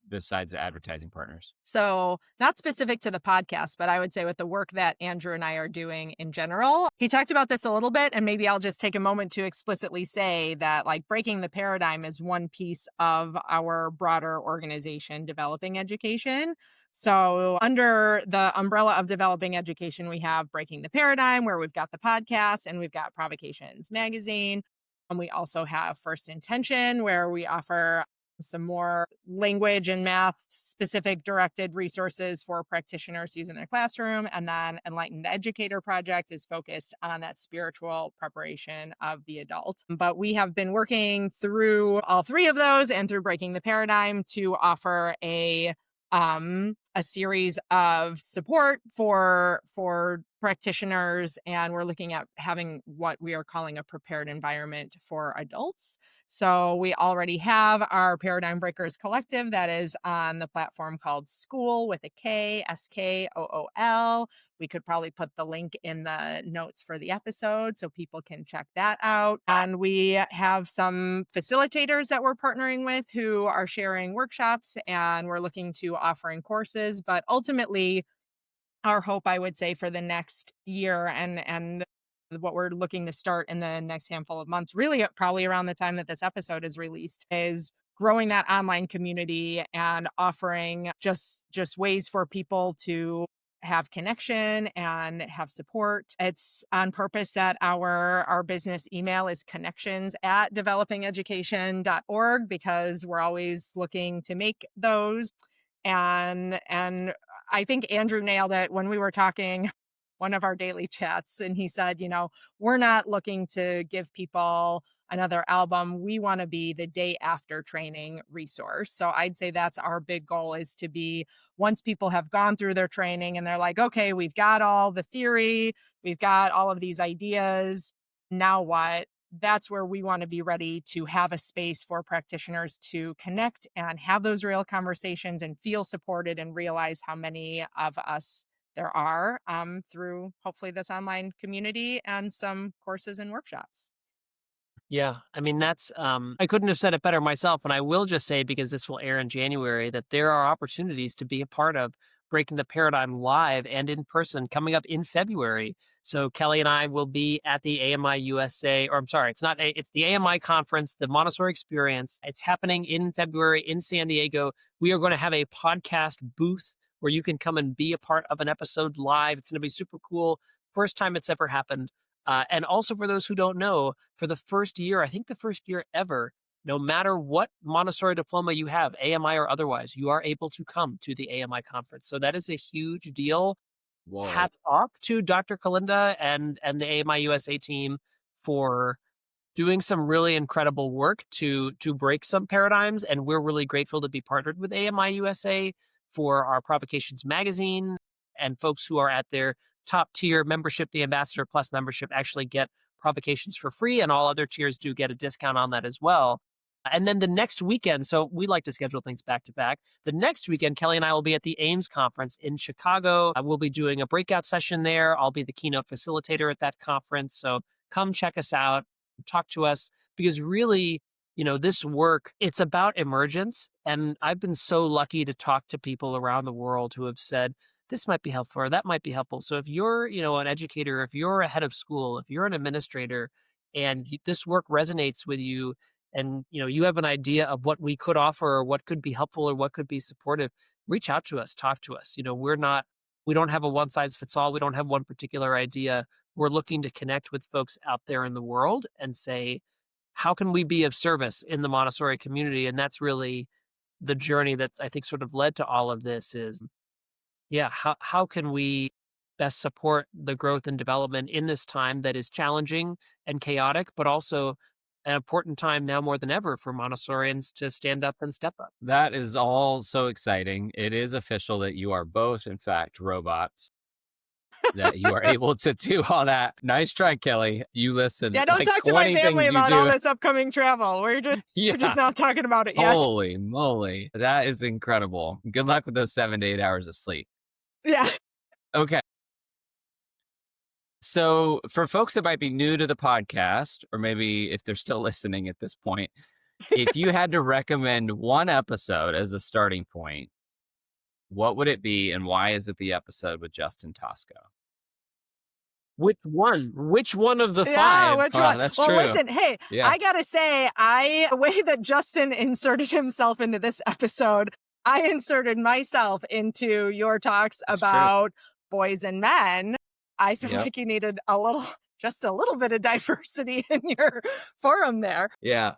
advertising partners? So, not specific to the podcast, but I would say with the work that Andrew and I are doing in general, he talked about this a little bit, and maybe I'll just take a moment to explicitly say that, like, breaking the paradigm is one piece of our broader organization, Developing Education. So, under the umbrella of Developing Education, we have Breaking the Paradigm, where we've got the podcast, and we've got Provocations Magazine. And we also have First Intention, where we offer some more language and math specific directed resources for practitioners to use in their classroom. And then Enlightened Educator Project is focused on that spiritual preparation of the adult. But we have been working through all three of those and through Breaking the Paradigm to offer a series of support for practitioners, and we're looking at having what we are calling a prepared environment for adults. So we already have our Paradigm Breakers Collective that is on the platform called School with a K, SKOOL. We could probably put the link in the notes for the episode so people can check that out. And we have some facilitators that we're partnering with who are sharing workshops, and we're looking to offering courses. But ultimately, our hope, I would say, for the next year and what we're looking to start in the next handful of months, really probably around the time that this episode is released, is growing that online community and offering just ways for people to have connection and have support. It's on purpose that our business email is connections@developingeducation.org, because we're always looking to make those. And I think Andrew nailed it when we were talking one of our daily chats, and he said, we're not looking to give people another album, we want to be the day after training resource. So I'd say that's our big goal, is to be, once people have gone through their training and they're like, okay, we've got all the theory, we've got all of these ideas, now what? That's where we want to be ready to have a space for practitioners to connect and have those real conversations and feel supported and realize how many of us there are, through hopefully this online community and some courses and workshops. Yeah, I mean, that's, I couldn't have said it better myself. And I will just say, because this will air in January, that there are opportunities to be a part of Breaking the Paradigm live and in person coming up in February. So Kelly and I will be at the AMI USA, or I'm sorry, it's the AMI conference, the Montessori Experience. It's happening in February in San Diego. We are going to have a podcast booth where you can come and be a part of an episode live. It's going to be super cool. First time it's ever happened. And also, for those who don't know, for the first year, I think the first year ever, no matter what Montessori diploma you have, AMI or otherwise, you are able to come to the AMI conference. So that is a huge deal. Whoa. Hats off to Dr. Kalinda and the AMI USA team for doing some really incredible work to break some paradigms. And we're really grateful to be partnered with AMI USA for our Provocations magazine, and folks who are at their top tier membership, the Ambassador Plus membership, actually get Provocations for free, and all other tiers do get a discount on that as well. And then the next weekend, so we like to schedule things back to back. The next weekend, Kelly and I will be at the Ames conference in Chicago. I will be doing a breakout session there. I'll be the keynote facilitator at that conference. So come check us out, talk to us, because really, this work, it's about emergence. And I've been so lucky to talk to people around the world who have said, this might be helpful or that might be helpful. So if you're, an educator, if you're a head of school, if you're an administrator, and this work resonates with you, and you have an idea of what we could offer or what could be helpful or what could be supportive, reach out to us, talk to us. We don't have a one size fits all. We don't have one particular idea. We're looking to connect with folks out there in the world and say, how can we be of service in the Montessori community? And that's really the journey that's, I think, sort of led to all of this is, how can we best support the growth and development in this time that is challenging and chaotic, but also an important time now more than ever for Montessorians to stand up and step up. That is all so exciting. It is official that you are both, in fact, robots. That you are able to do all that. Nice try, Kelly. You listen. Yeah, don't talk to my family about all this upcoming travel. We're just not talking about it yet. Holy moly. That is incredible. Good luck with those 7 to 8 hours of sleep. Yeah. Okay. So for folks that might be new to the podcast, or maybe if they're still listening at this point, if you had to recommend one episode as a starting point, what would it be, and why is it the episode with Justin Tosco? Which one? Which one of the five? Yeah, which one? That's well, true. Listen, hey, I gotta say, the way that Justin inserted himself into this episode, I inserted myself into your talks about boys and men. I feel like you needed just a little bit of diversity in your forum there. Yeah.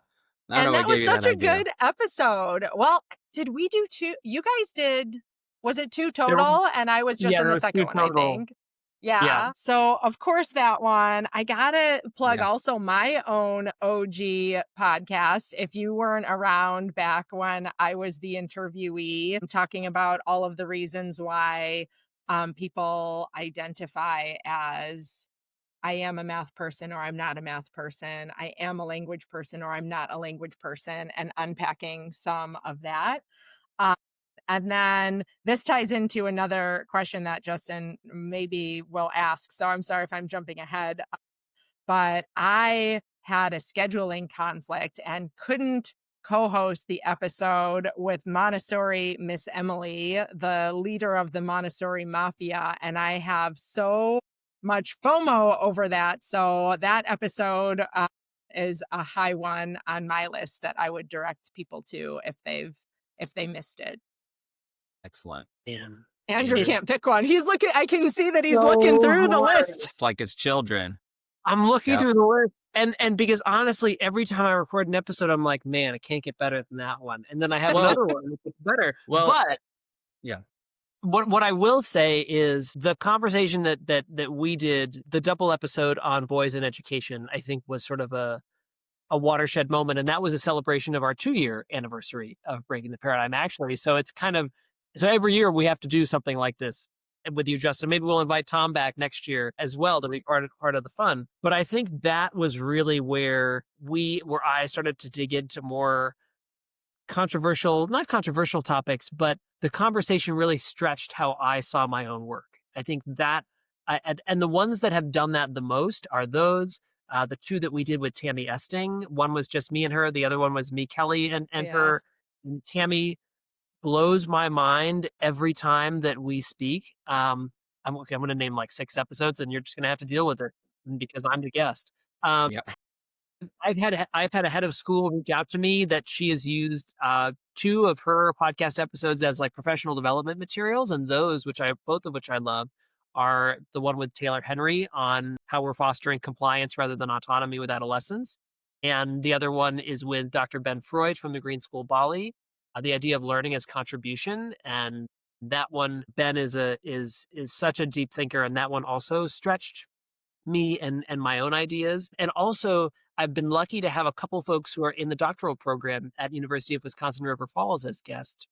And that was such a good episode. Well, did we do two? You guys did, was it two total? And I was just in the second one, I think. Yeah. So, of course, that one. I got to plug also my own OG podcast. If you weren't around back when I was the interviewee, I'm talking about all of the reasons why people identify as I am a math person or I'm not a math person. I am a language person or I'm not a language person, and unpacking some of that. And then this ties into another question that Justin maybe will ask. So I'm sorry if I'm jumping ahead, but I had a scheduling conflict and couldn't co-host the episode with Montessori Miss Emily, the leader of the Montessori Mafia. And I have so much FOMO over that. So that episode is a high one on my list that I would direct people to if they missed it. Excellent. Man. Andrew can't pick one. He's looking. I can see that he's looking through the list. It's like his children. I'm looking through the list. And because honestly, every time I record an episode, I'm like, man, I can't get better than that one. And then I have another one that gets better. But what I will say is the conversation that we did, the double episode on boys and education, I think was sort of a a watershed moment. And that was a celebration of our 2-year anniversary of Breaking the Paradigm, actually. So it's kind of, so every year we have to do something like this with you, Justin. Maybe we'll invite Tom back next year as well to be part of the fun. But I think that was really where I started to dig into more not controversial topics, but the conversation really stretched how I saw my own work. I think that, and the ones that have done that the most are those, the two that we did with Tammy Esting. One was just me and her. The other one was me, Kelly, and her. And Tammy blows my mind every time that we speak. I'm going to name like 6 episodes, and you're just going to have to deal with it because I'm the guest. Yeah. I've had a head of school reach out to me that she has used 2 of her podcast episodes as like professional development materials, and those, both of which I love, are the one with Taylor Henry on how we're fostering compliance rather than autonomy with adolescents, and the other one is with Dr. Ben Freud from the Green School Bali, the idea of learning as contribution. And that one, Ben is such a deep thinker, and that one also stretched me and my own ideas. And also, I've been lucky to have a couple folks who are in the doctoral program at University of Wisconsin River Falls as guests.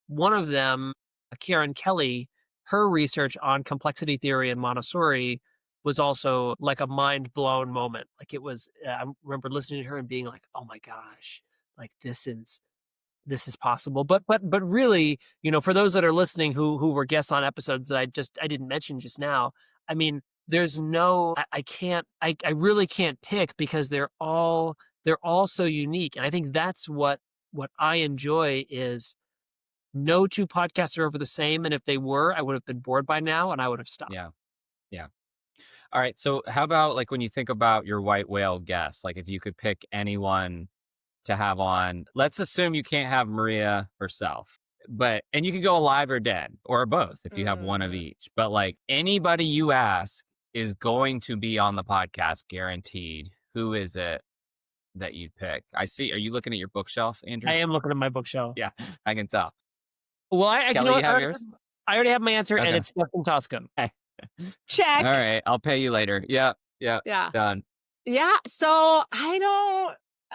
One of them, Karen Kelly, her research on complexity theory and Montessori was also like a mind blown moment. Like it was, I remember listening to her and being like, oh my gosh, like this is possible. But really, for those that are listening who were guests on episodes that I didn't mention just now, I mean, there's no, I really can't pick because they're all so unique. And I think that's what I enjoy is no 2 podcasts are ever the same. And if they were, I would have been bored by now and I would have stopped. Yeah. Yeah. All right. So how about like when you think about your white whale guests, like if you could pick anyone to have on, let's assume you can't have Maria herself, and you can go alive or dead or both if you have one of each, but like anybody you ask is going to be on the podcast guaranteed. Who is it that you'd pick? I see. Are you looking at your bookshelf, Andrew? I am looking at my bookshelf. Yeah, I can tell. Well, Kelly, you have yours? I already have my answer, Okay. and it's Justin Tosco. Check. All right. I'll pay you later. Yeah. Done. Yeah. So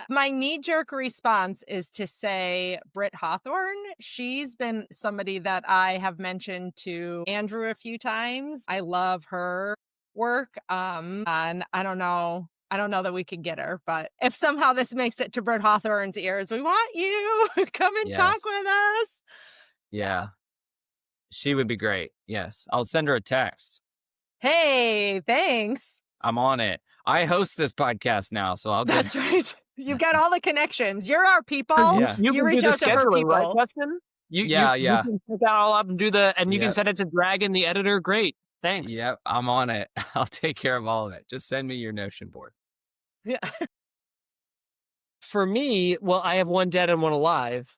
my knee-jerk response is to say Britt Hawthorne. She's been somebody that I have mentioned to Andrew a few times. I love her work. And I don't know that we could get her, but if somehow this makes it to Britt Hawthorne's ears, we want you. Come and talk with us. Yeah. She would be great. Yes. I'll send her a text. Hey, thanks. I'm on it. I host this podcast now, so I'll That's right. You've got all the connections. You're our people. Yeah. You reach out to her people. Right, Justin? You can pick that all up and do you can send it to Dragon, the editor. Great. Thanks. Yep. I'm on it. I'll take care of all of it. Just send me your Notion board. Yeah. For me, well, I have one dead and one alive.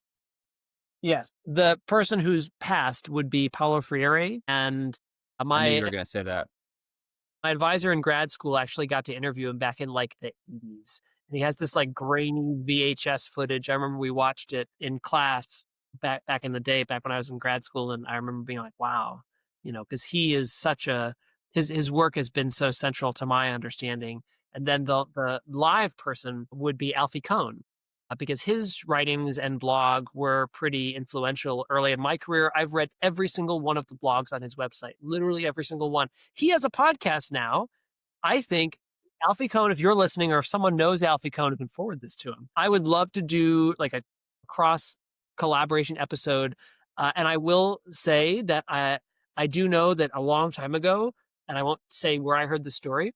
Yes. The person who's passed would be Paulo Freire. And I knew you were going to say that. My advisor in grad school actually got to interview him back in like the 80s. And he has this like grainy VHS footage. I remember we watched it in class back in the day, back when I was in grad school. And I remember being like, wow, because he is his work has been so central to my understanding. And then the live person would be Alfie Kohn, because his writings and blog were pretty influential early in my career. I've read every single one of the blogs on his website, literally every single one. He has a podcast now. I think Alfie Kohn, if you're listening or if someone knows Alfie Kohn, you can forward this to him. I would love to do like a cross collaboration episode. And I will say that I do know that a long time ago, and I won't say where I heard the story,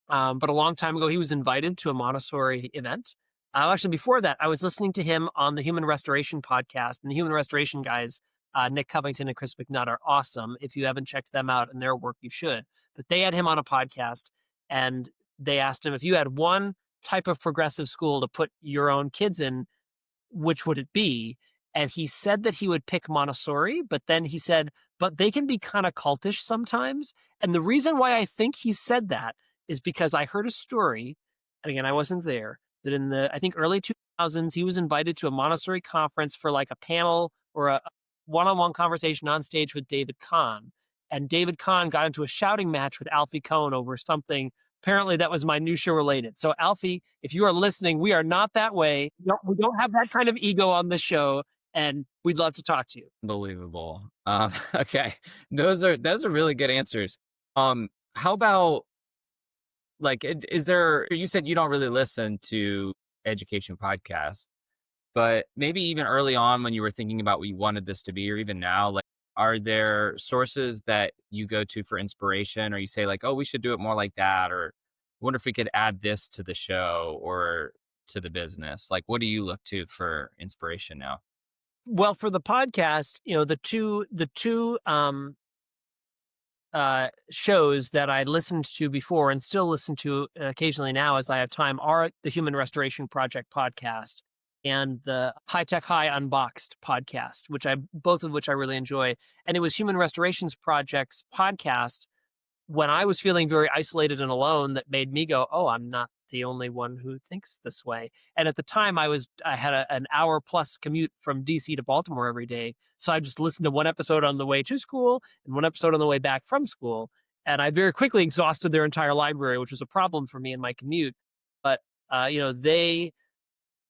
but a long time ago, he was invited to a Montessori event. Actually, before that, I was listening to him on the Human Restoration podcast, and the Human Restoration guys, Nick Covington and Chris McNutt, are awesome. If you haven't checked them out and their work, you should. But they had him on a podcast, and they asked him, if you had one type of progressive school to put your own kids in, which would it be? And he said that he would pick Montessori, but then he said, but they can be kind of cultish sometimes. And the reason why I think he said that is because I heard a story, and again, I wasn't there, that in the, I think, early 2000s, he was invited to a Montessori conference for like a panel or a one-on-one conversation on stage with David Kahn. And David Kahn got into a shouting match with Alfie Kohn over something apparently that was minutia related. So Alfie, if you are listening, we are not that way. We don't have that kind of ego on the show, and we'd love to talk to you. Unbelievable. Okay, those are really good answers. How about like, is there? You said you don't really listen to education podcasts, but maybe even early on when you were thinking about what you wanted this to be, or even now, like, are there sources that you go to for inspiration, or you say like, oh, we should do it more like that, or I wonder if we could add this to the show or to the business? Like, what do you look to for inspiration now? Well, for the podcast, the two shows that I listened to before and still listen to occasionally now as I have time are the Human Restoration Project podcast and the High Tech High Unboxed podcast, both of which I really enjoy. And it was Human Restorations Project's podcast when I was feeling very isolated and alone that made me go, oh, I'm not the only one who thinks this way. And at the time I had an hour plus commute from DC to Baltimore every day. So I just listened to one episode on the way to school and one episode on the way back from school. And I very quickly exhausted their entire library, which was a problem for me in my commute. But, they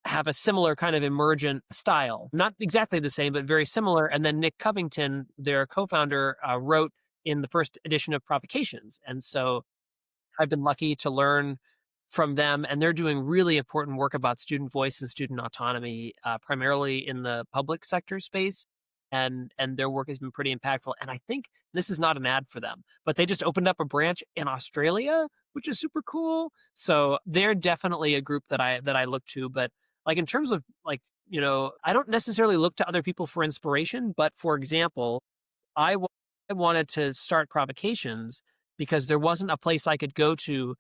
have a similar kind of emergent style, not exactly the same, but very similar. And then Nick Covington, their co-founder, wrote in the first edition of Provocations. And so I've been lucky to learn from them, and they're doing really important work about student voice and student autonomy, primarily in the public sector space. And their work has been pretty impactful. And I think this is not an ad for them, but they just opened up a branch in Australia, which is super cool. So they're definitely a group that I look to. But like in terms of like, I don't necessarily look to other people for inspiration. But for example, I wa- I wanted to start Provocations because there wasn't a place I could go to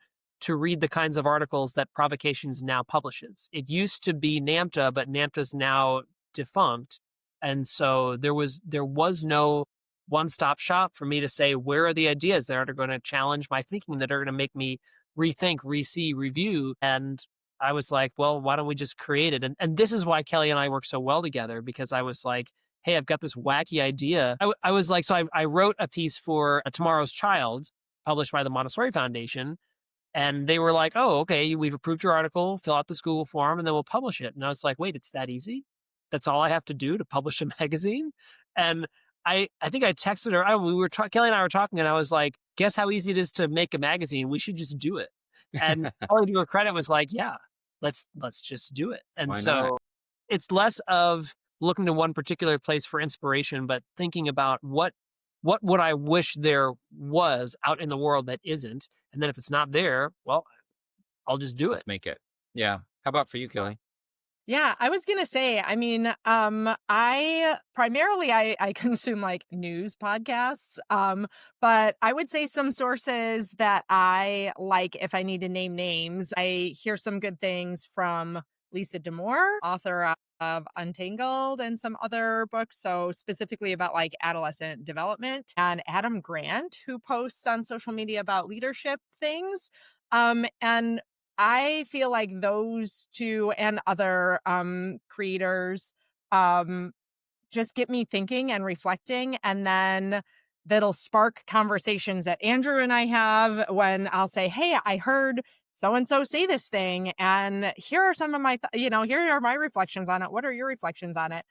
read the kinds of articles that Provocations now publishes. It used to be NAMTA, but NAMTA's now defunct. And so there was no one-stop shop for me to say, where are the ideas that are going to challenge my thinking, that are going to make me rethink, re-see, review? And I was like, well, why don't we just create it? And this is why Kelly and I work so well together, because I was like, hey, I've got this wacky idea. I was like, so I wrote a piece for a Tomorrow's Child published by the Montessori Foundation. And they were like, oh, okay, we've approved your article, fill out this Google form, and then we'll publish it. And I was like, wait, it's that easy? That's all I have to do to publish a magazine? And I think I texted her. Kelly and I were talking, and I was like, guess how easy it is to make a magazine? We should just do it. And Kelly, to her credit, was like, yeah, let's just do it. And Why not? so it's less of looking to one particular place for inspiration, but thinking about what would I wish there was out in the world that isn't? And then if it's not there, well, I'll just do it. Let's make it. Yeah. How about for you, Kelly? Yeah, I was gonna say, I mean, I primarily I consume like news podcasts, but I would say some sources that I like if I need to name names. I hear some good things from Lisa D'Amour, author of Untangled and some other books. So specifically about like adolescent development, and Adam Grant, who posts on social media about leadership things. And I feel like those two and other creators um, just get me thinking and reflecting, and then that'll spark conversations that Andrew and I have when I'll say, hey, I heard so and so say this thing, and here are some of my here are my reflections on it. What are your reflections on it?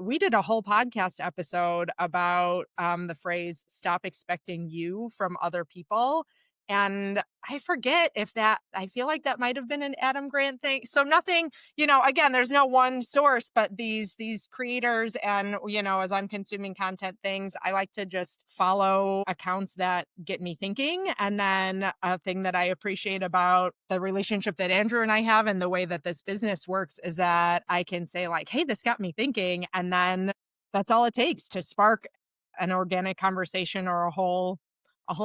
We did a whole podcast episode about the phrase stop expecting you from other people, and I forget if I feel like that might have been an Adam Grant thing. So nothing, again, there's no one source, but these creators, and as I'm consuming content things, I like to just follow accounts that get me thinking. And then a thing that I appreciate about the relationship that Andrew and I have and the way that this business works is that I can say like, hey, this got me thinking, and then that's all it takes to spark an organic conversation or a whole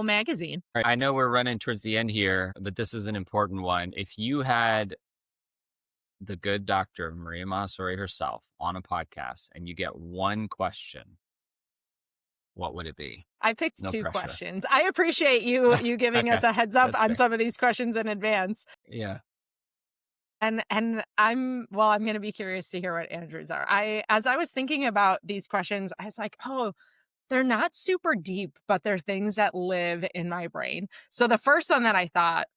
magazine. All right, I know we're running towards the end here, but this is an important one. If you had the good Dr. Maria Montessori herself on a podcast and you get one question, what would it be? I picked No two pressure. questions. I appreciate you giving us Okay, a heads up that's on fair. some of these questions in advance. Yeah. And I'm going to be curious to hear what Andrew's are. As I was thinking about these questions, I was like, oh, they're not super deep, but they're things that live in my brain. So the first one that I thought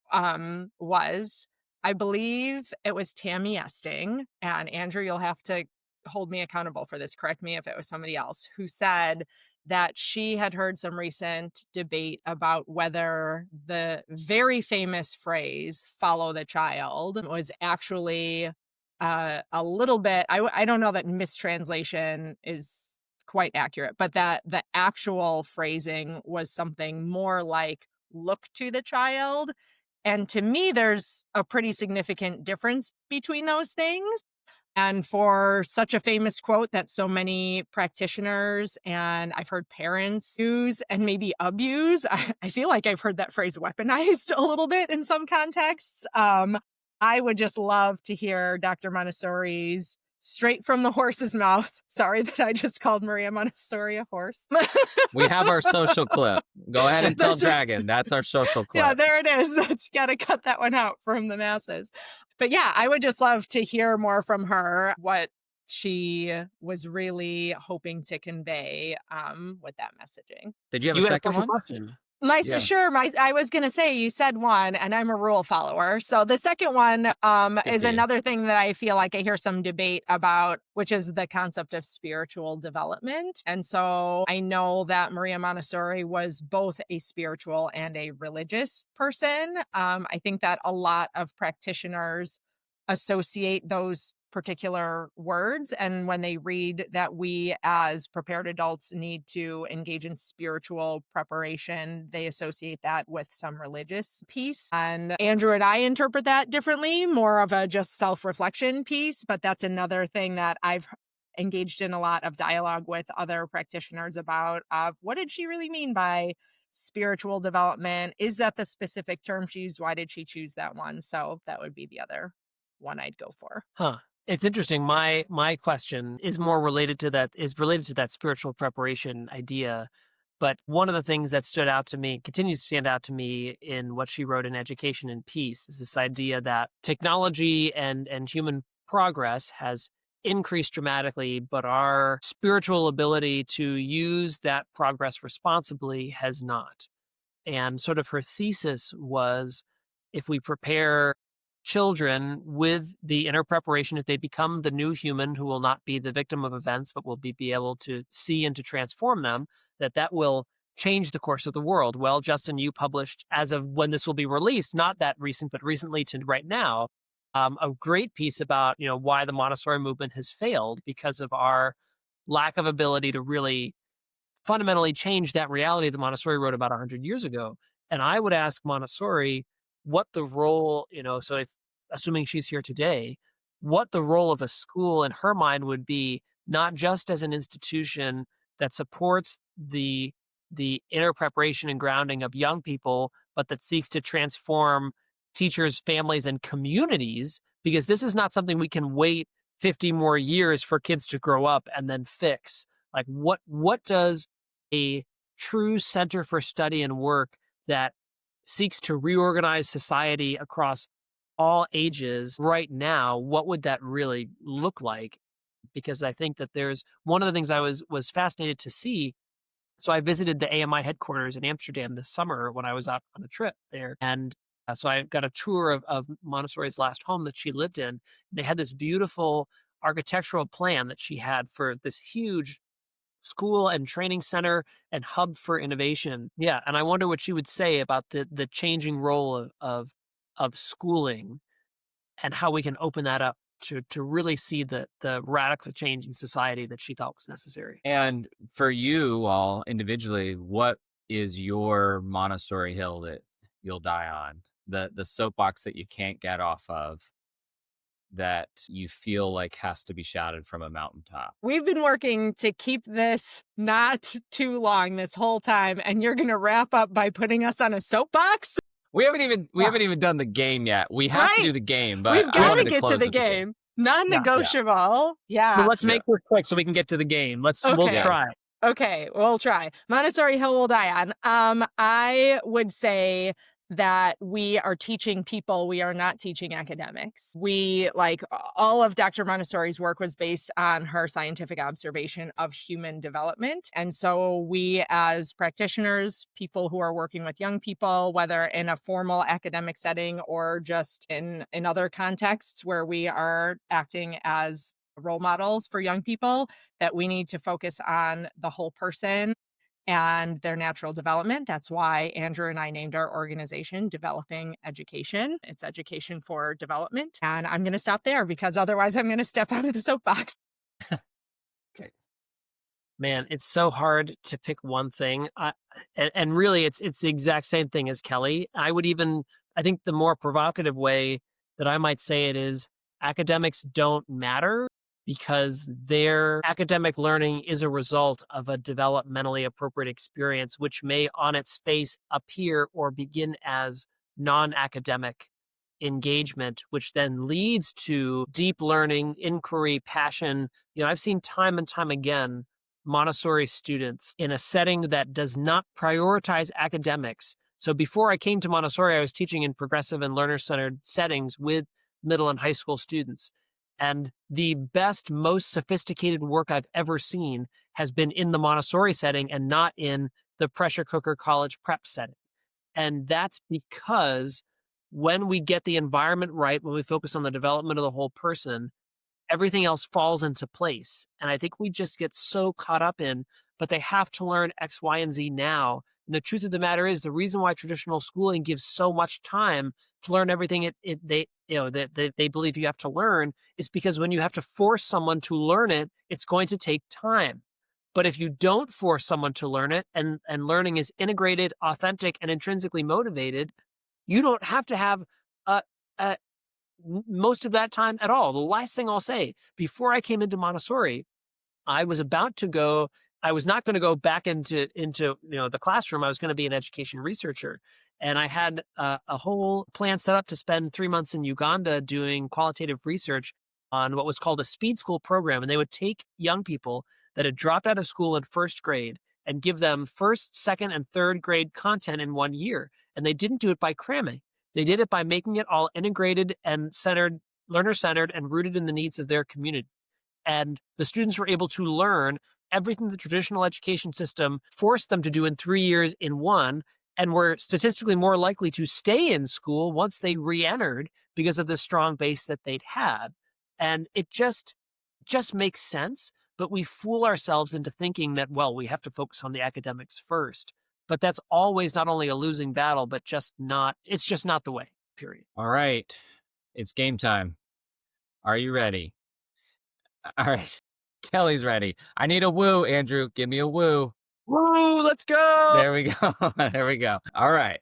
was, I believe it was Tammy Esting, and Andrew, you'll have to hold me accountable for this. Correct me if it was somebody else, who said that she had heard some recent debate about whether the very famous phrase "follow the child" was actually a little bit, I don't know that mistranslation is quite accurate, but that the actual phrasing was something more like "look to the child." And to me, there's a pretty significant difference between those things. And for such a famous quote that so many practitioners and I've heard parents use and maybe abuse, I feel like I've heard that phrase weaponized a little bit in some contexts. I would just love to hear Dr. Montessori's straight from the horse's mouth. Sorry that I just called Maria Montessori a horse. We have our social clip. Go ahead and tell Dragon. That's our social clip. Yeah, there it is. That's got to cut that one out from the masses. But yeah, I would just love to hear more from her, what she was really hoping to convey with that messaging. Did you have a second one? Question. Sure. I was going to say, you said one, and I'm a rule follower. So the second one is another thing that I feel like I hear some debate about, which is the concept of spiritual development. And so I know that Maria Montessori was both a spiritual and a religious person. I think that a lot of practitioners associate those particular words, and when they read that we as prepared adults need to engage in spiritual preparation, they associate that with some religious piece. And Andrew and I interpret that differently, more of a just self-reflection piece, but that's another thing that I've engaged in a lot of dialogue with other practitioners about, what did she really mean by spiritual development? Is that the specific term she used? Why did she choose that one? So that would be the other one I'd go for. It's interesting. My question is more related to that spiritual preparation idea. But one of the things that stood out to me, continues to stand out to me in what she wrote in Education and Peace, is this idea that technology and human progress has increased dramatically, but our spiritual ability to use that progress responsibly has not. And sort of her thesis was, if we prepare children with the inner preparation, if they become the new human who will not be the victim of events, but will be able to see and to transform them, that will change the course of the world. Well, Justin, you published, as of when this will be released, not that recent, but recently to right now, a great piece about why the Montessori movement has failed because of our lack of ability to really fundamentally change that reality that Montessori wrote about 100 years ago. And I would ask Montessori what the role, so if assuming she's here today, what the role of a school in her mind would be, not just as an institution that supports the inner preparation and grounding of young people, but that seeks to transform teachers, families, and communities, because this is not something we can wait 50 more years for kids to grow up and then fix. Like what does a true center for study and work that seeks to reorganize society across all ages right now, what would that really look like? Because I think that there's one of the things I was fascinated to see. So I visited the AMI headquarters in Amsterdam this summer when I was out on a trip there. And so I got a tour of Montessori's last home that she lived in. They had this beautiful architectural plan that she had for this huge school and training center and hub for innovation. Yeah, and I wonder what she would say about the changing role of schooling and how we can open that up to really see the radical change in society that she thought was necessary. And for you all individually, what is your Montessori hill that you'll die on? The soapbox that you can't get off of, that you feel like has to be shouted from a mountaintop? We've been working to keep this not too long this whole time, and you're going to wrap up by putting us on a soapbox? We haven't even done the game yet. We have to do the game, but we've got to get to the game. Non-negotiable. Yeah. Well, let's make this quick so we can get to the game. We'll try. Okay, we'll try. Montessori hill will die on. I would say that we are teaching people, we are not teaching academics. All of Dr. Montessori's work was based on her scientific observation of human development. And so we, as practitioners, people who are working with young people, whether in a formal academic setting or just in other contexts where we are acting as role models for young people, that we need to focus on the whole person and their natural development. That's why Andrew and I named our organization Developing Education. It's education for development. And I'm going to stop there because otherwise I'm going to step out of the soapbox. Okay. Man, it's so hard to pick one thing. And really, it's the exact same thing as Kelly. I think the more provocative way that I might say it is academics don't matter because their academic learning is a result of a developmentally appropriate experience, which may on its face appear or begin as non-academic engagement, which then leads to deep learning, inquiry, passion. I've seen time and time again Montessori students in a setting that does not prioritize academics. So before I came to Montessori, I was teaching in progressive and learner-centered settings with middle and high school students. And the best, most sophisticated work I've ever seen has been in the Montessori setting and not in the pressure cooker college prep setting. And that's because when we get the environment right, when we focus on the development of the whole person, everything else falls into place. And I think we just get so caught up in, but they have to learn X, Y, and Z now. And the truth of the matter is the reason why traditional schooling gives so much time to learn everything they believe you have to learn is because when you have to force someone to learn it, it's going to take time. But if you don't force someone to learn it and learning is integrated, authentic, and intrinsically motivated, you don't have to have a most of that time at all. The last thing I'll say, before I came into Montessori, I was not going to go back into the classroom. I was going to be an education researcher. And I had a whole plan set up to spend 3 months in Uganda doing qualitative research on what was called a speed school program. And they would take young people that had dropped out of school in first grade and give them first, second, and third grade content in 1 year. And they didn't do it by cramming. They did it by making it all integrated and centered, learner-centered, and rooted in the needs of their community. And the students were able to learn everything the traditional education system forced them to do in 3 years in one, and were statistically more likely to stay in school once they re-entered because of the strong base that they'd had. And it just makes sense, but we fool ourselves into thinking that, well, we have to focus on the academics first. But that's always not only a losing battle, but it's just not the way, period. All right. It's game time. Are you ready? All right. Kelly's ready. I need a woo, Andrew. Give me a woo. Woo, let's go. There we go. There we go. All right.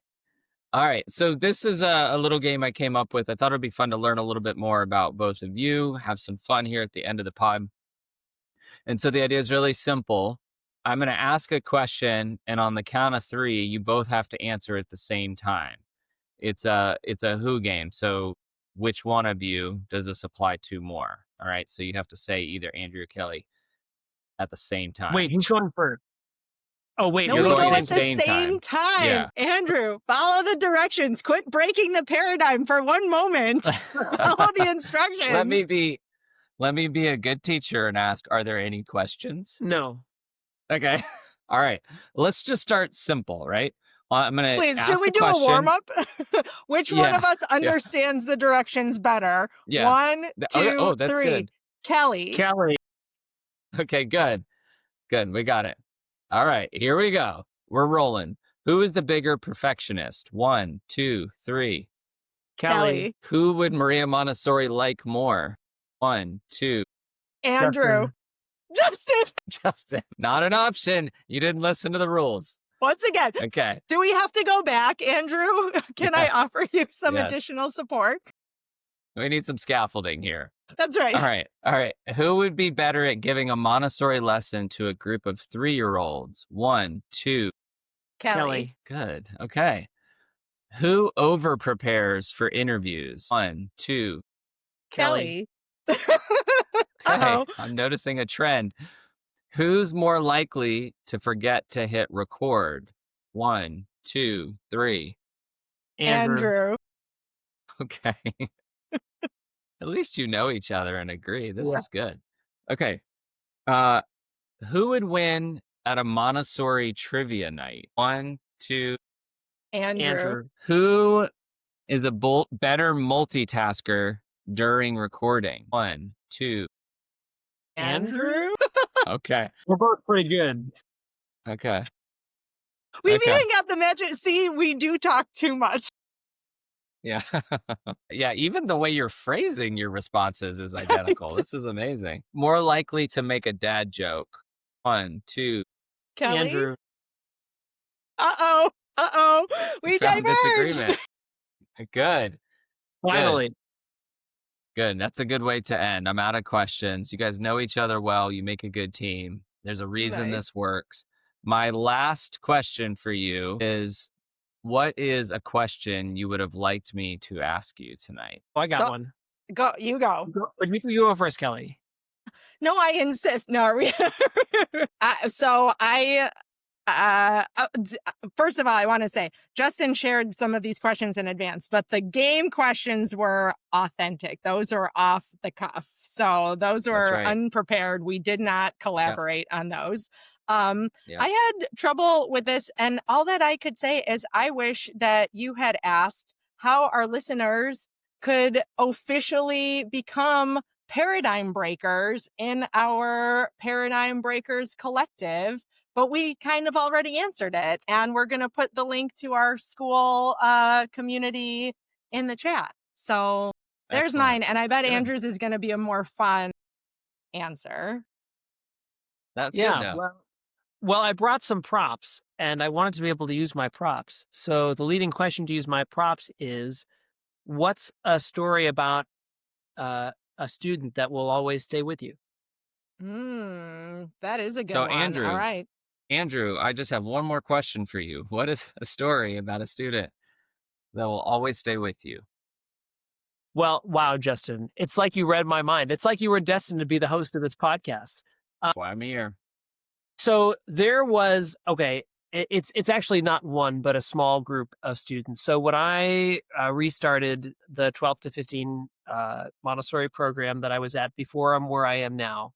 So this is a little game I came up with. I thought it'd be fun to learn a little bit more about both of you, have some fun here at the end of the pod. And so the idea is really simple. I'm going to ask a question, and on the count of 3, you both have to answer at the same time. It's a who game. So which one of you does this apply to more? All right. So you have to say either Andrew or Kelly at the same time. Wait, who's going first? Oh, wait, No, you're we going go at at the same time. Yeah. Andrew, follow the directions. Quit breaking the paradigm for one moment. Follow the instructions. Let me be a good teacher and ask, are there any questions? No. Okay. All right. Let's just start simple, right? I'm going to Please, ask should we the do a question. warm-up? Which one of us understands the directions better? Yeah. 1, 2, that's 3. good. Kelly. Okay, good. We got it. All right, here we go. We're rolling. Who is the bigger perfectionist? 1, 2, 3. Kelly. Who would Maria Montessori like more? 1, 2. Andrew. Justin. Not an option. You didn't listen to the rules. Once again. Okay. Do we have to go back, Andrew? Can I offer you some additional support? We need some scaffolding here. That's right. All right. Who would be better at giving a Montessori lesson to a group of 3-year-olds? 1, 2. Kelly. Good. Okay. Who over prepares for interviews? 1, 2. Kelly. Okay. I'm noticing a trend. Who's more likely to forget to hit record? 1, 2, 3. Andrew. Okay. At least you know each other and agree. This Yeah. is good. Okay. Uh, who would win at a Montessori trivia night? One, two. Andrew. Andrew. Who is a better multitasker during recording? One, two. Andrew. Okay. We're both pretty good. Okay. We've Okay. even got the magic. See, we do talk too much. Yeah. Yeah. Even the way you're phrasing your responses is identical. This is amazing. More likely to make a dad joke. One, two. Kelly. Andrew. Uh-oh. Uh-oh. We Found diverge. disagreement. Good. Finally. Good. That's a good way to end. I'm out of questions. You guys know each other well. You make a good team. There's a reason Nice. this works. My last question for you is, what is a question you would have liked me to ask you tonight? Oh, I got one. Go. You go. You go first, Kelly. No, I insist. No. First of all, I want to say Justin shared some of these questions in advance, but the game questions were authentic. Those are off the cuff. So those were right. unprepared. We did not collaborate on those. Yeah. I had trouble with this, and all that I could say is I wish that you had asked how our listeners could officially become paradigm breakers in our Paradigm Breakers Collective. But we kind of already answered it, and we're going to put the link to our school community in the chat. So there's Excellent. mine, and I bet Good. Andrew's is going to be a more fun answer. That's good though. Well, I brought some props, and I wanted to be able to use my props. So the leading question to use my props is, what's a story about a student that will always stay with you? That is a good So, one. Andrew, All right. Andrew, I just have one more question for you. What is a story about a student that will always stay with you? Well, wow, Justin, it's like you read my mind. It's like you were destined to be the host of this podcast. That's why I'm here. So there was, okay, it's actually not one, but a small group of students. So when I restarted the 12 to 15 Montessori program that I was at before I'm where I am now,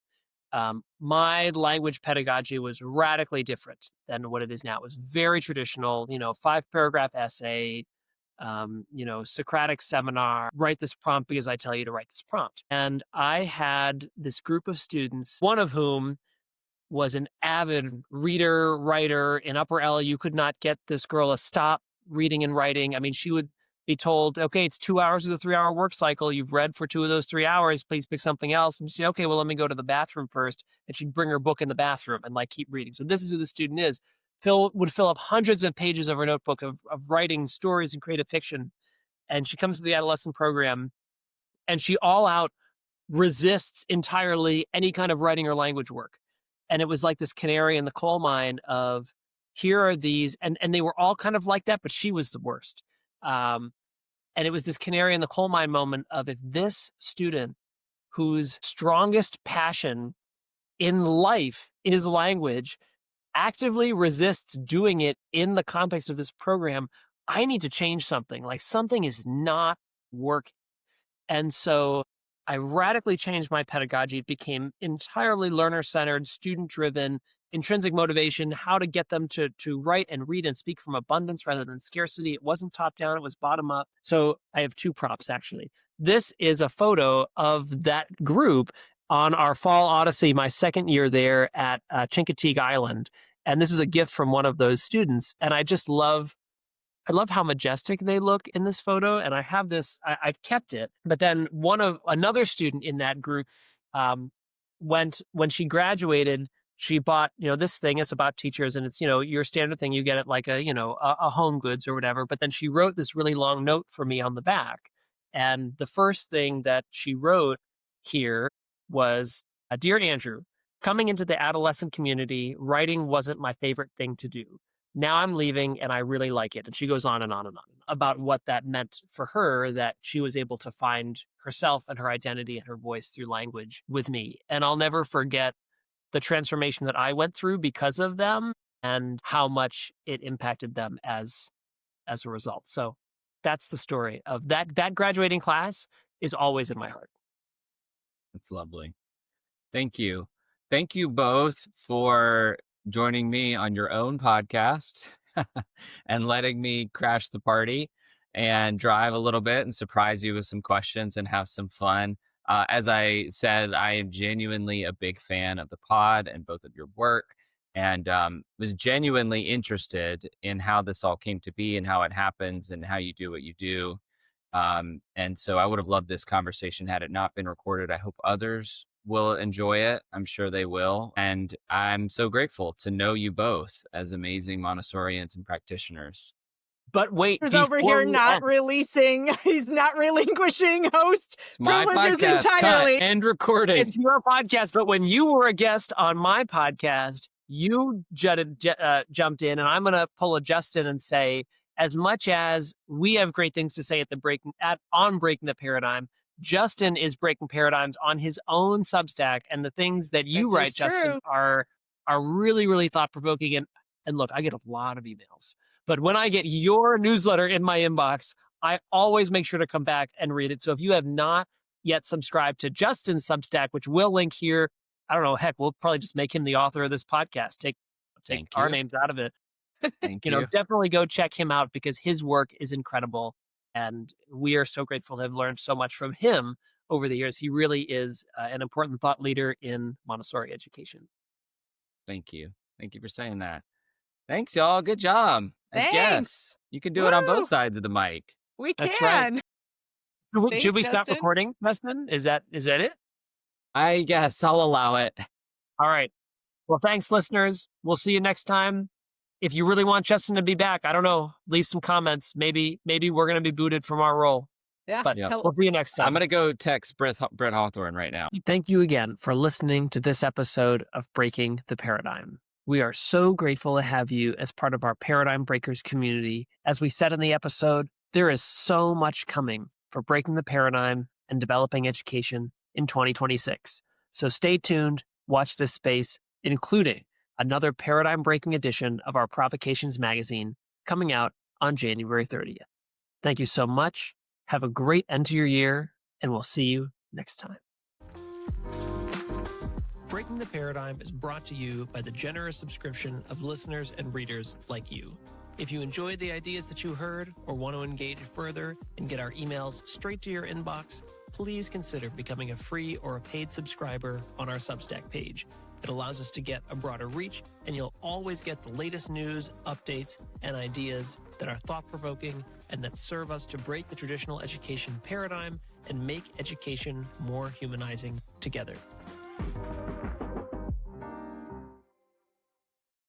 my language pedagogy was radically different than what it is now. It was very traditional, 5-paragraph essay, Socratic seminar, write this prompt because I tell you to write this prompt. And I had this group of students, one of whom was an avid reader, writer in upper L. You could not get this girl to stop reading and writing. I mean, she would be told, okay, it's 2 hours of the 3-hour work cycle. You've read for 2 of those 3 hours. Please pick something else. And she'd say, okay, well, let me go to the bathroom first. And she'd bring her book in the bathroom and keep reading. So this is who the student is. Phil would fill up hundreds of pages of her notebook of writing stories and creative fiction. And she comes to the adolescent program and she all out resists entirely any kind of writing or language work. And it was like this canary in the coal mine of, here are these, and they were all kind of like that, but she was the worst. And it was this canary in the coal mine moment of, if this student whose strongest passion in life is language actively resists doing it in the context of this program, I need to change something. Something is not working. And so I radically changed my pedagogy. It became entirely learner-centered, student-driven, intrinsic motivation, how to get them to write and read and speak from abundance rather than scarcity. It wasn't top-down, it was bottom-up. So I have 2 props, actually. This is a photo of that group on our Fall Odyssey, my second year there at Chincoteague Island. And this is a gift from one of those students. And I just love how majestic they look in this photo. And I have this, I've kept it. But then another student in that group when she graduated, she bought, this thing is about teachers, and it's, your standard thing you get at a Home Goods or whatever. But then she wrote this really long note for me on the back. And the first thing that she wrote here was, Dear Andrew, coming into the adolescent community, writing wasn't my favorite thing to do. Now I'm leaving and I really like it. And she goes on and on and on about what that meant for her, that she was able to find herself and her identity and her voice through language with me. And I'll never forget the transformation that I went through because of them and how much it impacted them as a result. So that's the story of that graduating class is always in my heart. That's lovely. Thank you. Thank you both for joining me on your own podcast and letting me crash the party and drive a little bit and surprise you with some questions and have some fun. As I said, I am genuinely a big fan of the pod and both of your work, and was genuinely interested in how this all came to be and how it happens and how you do what you do. And so I would have loved this conversation had it not been recorded. I hope others will enjoy it. I'm sure they will. And I'm so grateful to know you both as amazing Montessorians and practitioners. But wait, He's over here not end, releasing, he's not relinquishing host It's my privileges podcast. entirely. Cut and recording. it's your podcast, but when you were a guest on my podcast, you jumped in, and I'm going to pull a Justin and say, as much as we have great things to say on Breaking the Paradigm, Justin is breaking paradigms on his own Substack, and the things that you This write, is Justin, true. are really, really thought provoking. And look, I get a lot of emails, but when I get your newsletter in my inbox, I always make sure to come back and read it. So if you have not yet subscribed to Justin's Substack, which we'll link here, I don't know, heck, we'll probably just make him the author of this podcast. Take our names out of it. Thank you. Definitely go check him out because his work is incredible. And we are so grateful to have learned so much from him over the years. He really is an important thought leader in Montessori education. Thank you. Thank you for saying that. Thanks, y'all. Good job. As Thanks. guests. You can do it on Woo. both sides of the mic. We That's can. right. Should we Thanks, stop Justin. recording, Justin? Is that it? I guess I'll allow it. All right. Well, thanks, listeners. We'll see you next time. If you really want Justin to be back, I don't know, leave some comments. Maybe we're going to be booted from our role. Yeah. But Yep. we'll see you next time. I'm going to go text Brett Hawthorne right now. Thank you again for listening to this episode of Breaking the Paradigm. We are so grateful to have you as part of our Paradigm Breakers community. As we said in the episode, there is so much coming for breaking the paradigm and developing education in 2026. So stay tuned, watch this space, including another paradigm-breaking edition of our Provocations magazine coming out on January 30th. Thank you so much. Have a great end to your year, and we'll see you next time. Breaking the Paradigm is brought to you by the generous subscription of listeners and readers like you. If you enjoyed the ideas that you heard or want to engage further and get our emails straight to your inbox, please consider becoming a free or a paid subscriber on our Substack page. It allows us to get a broader reach, and you'll always get the latest news, updates, and ideas that are thought-provoking and that serve us to break the traditional education paradigm and make education more humanizing together.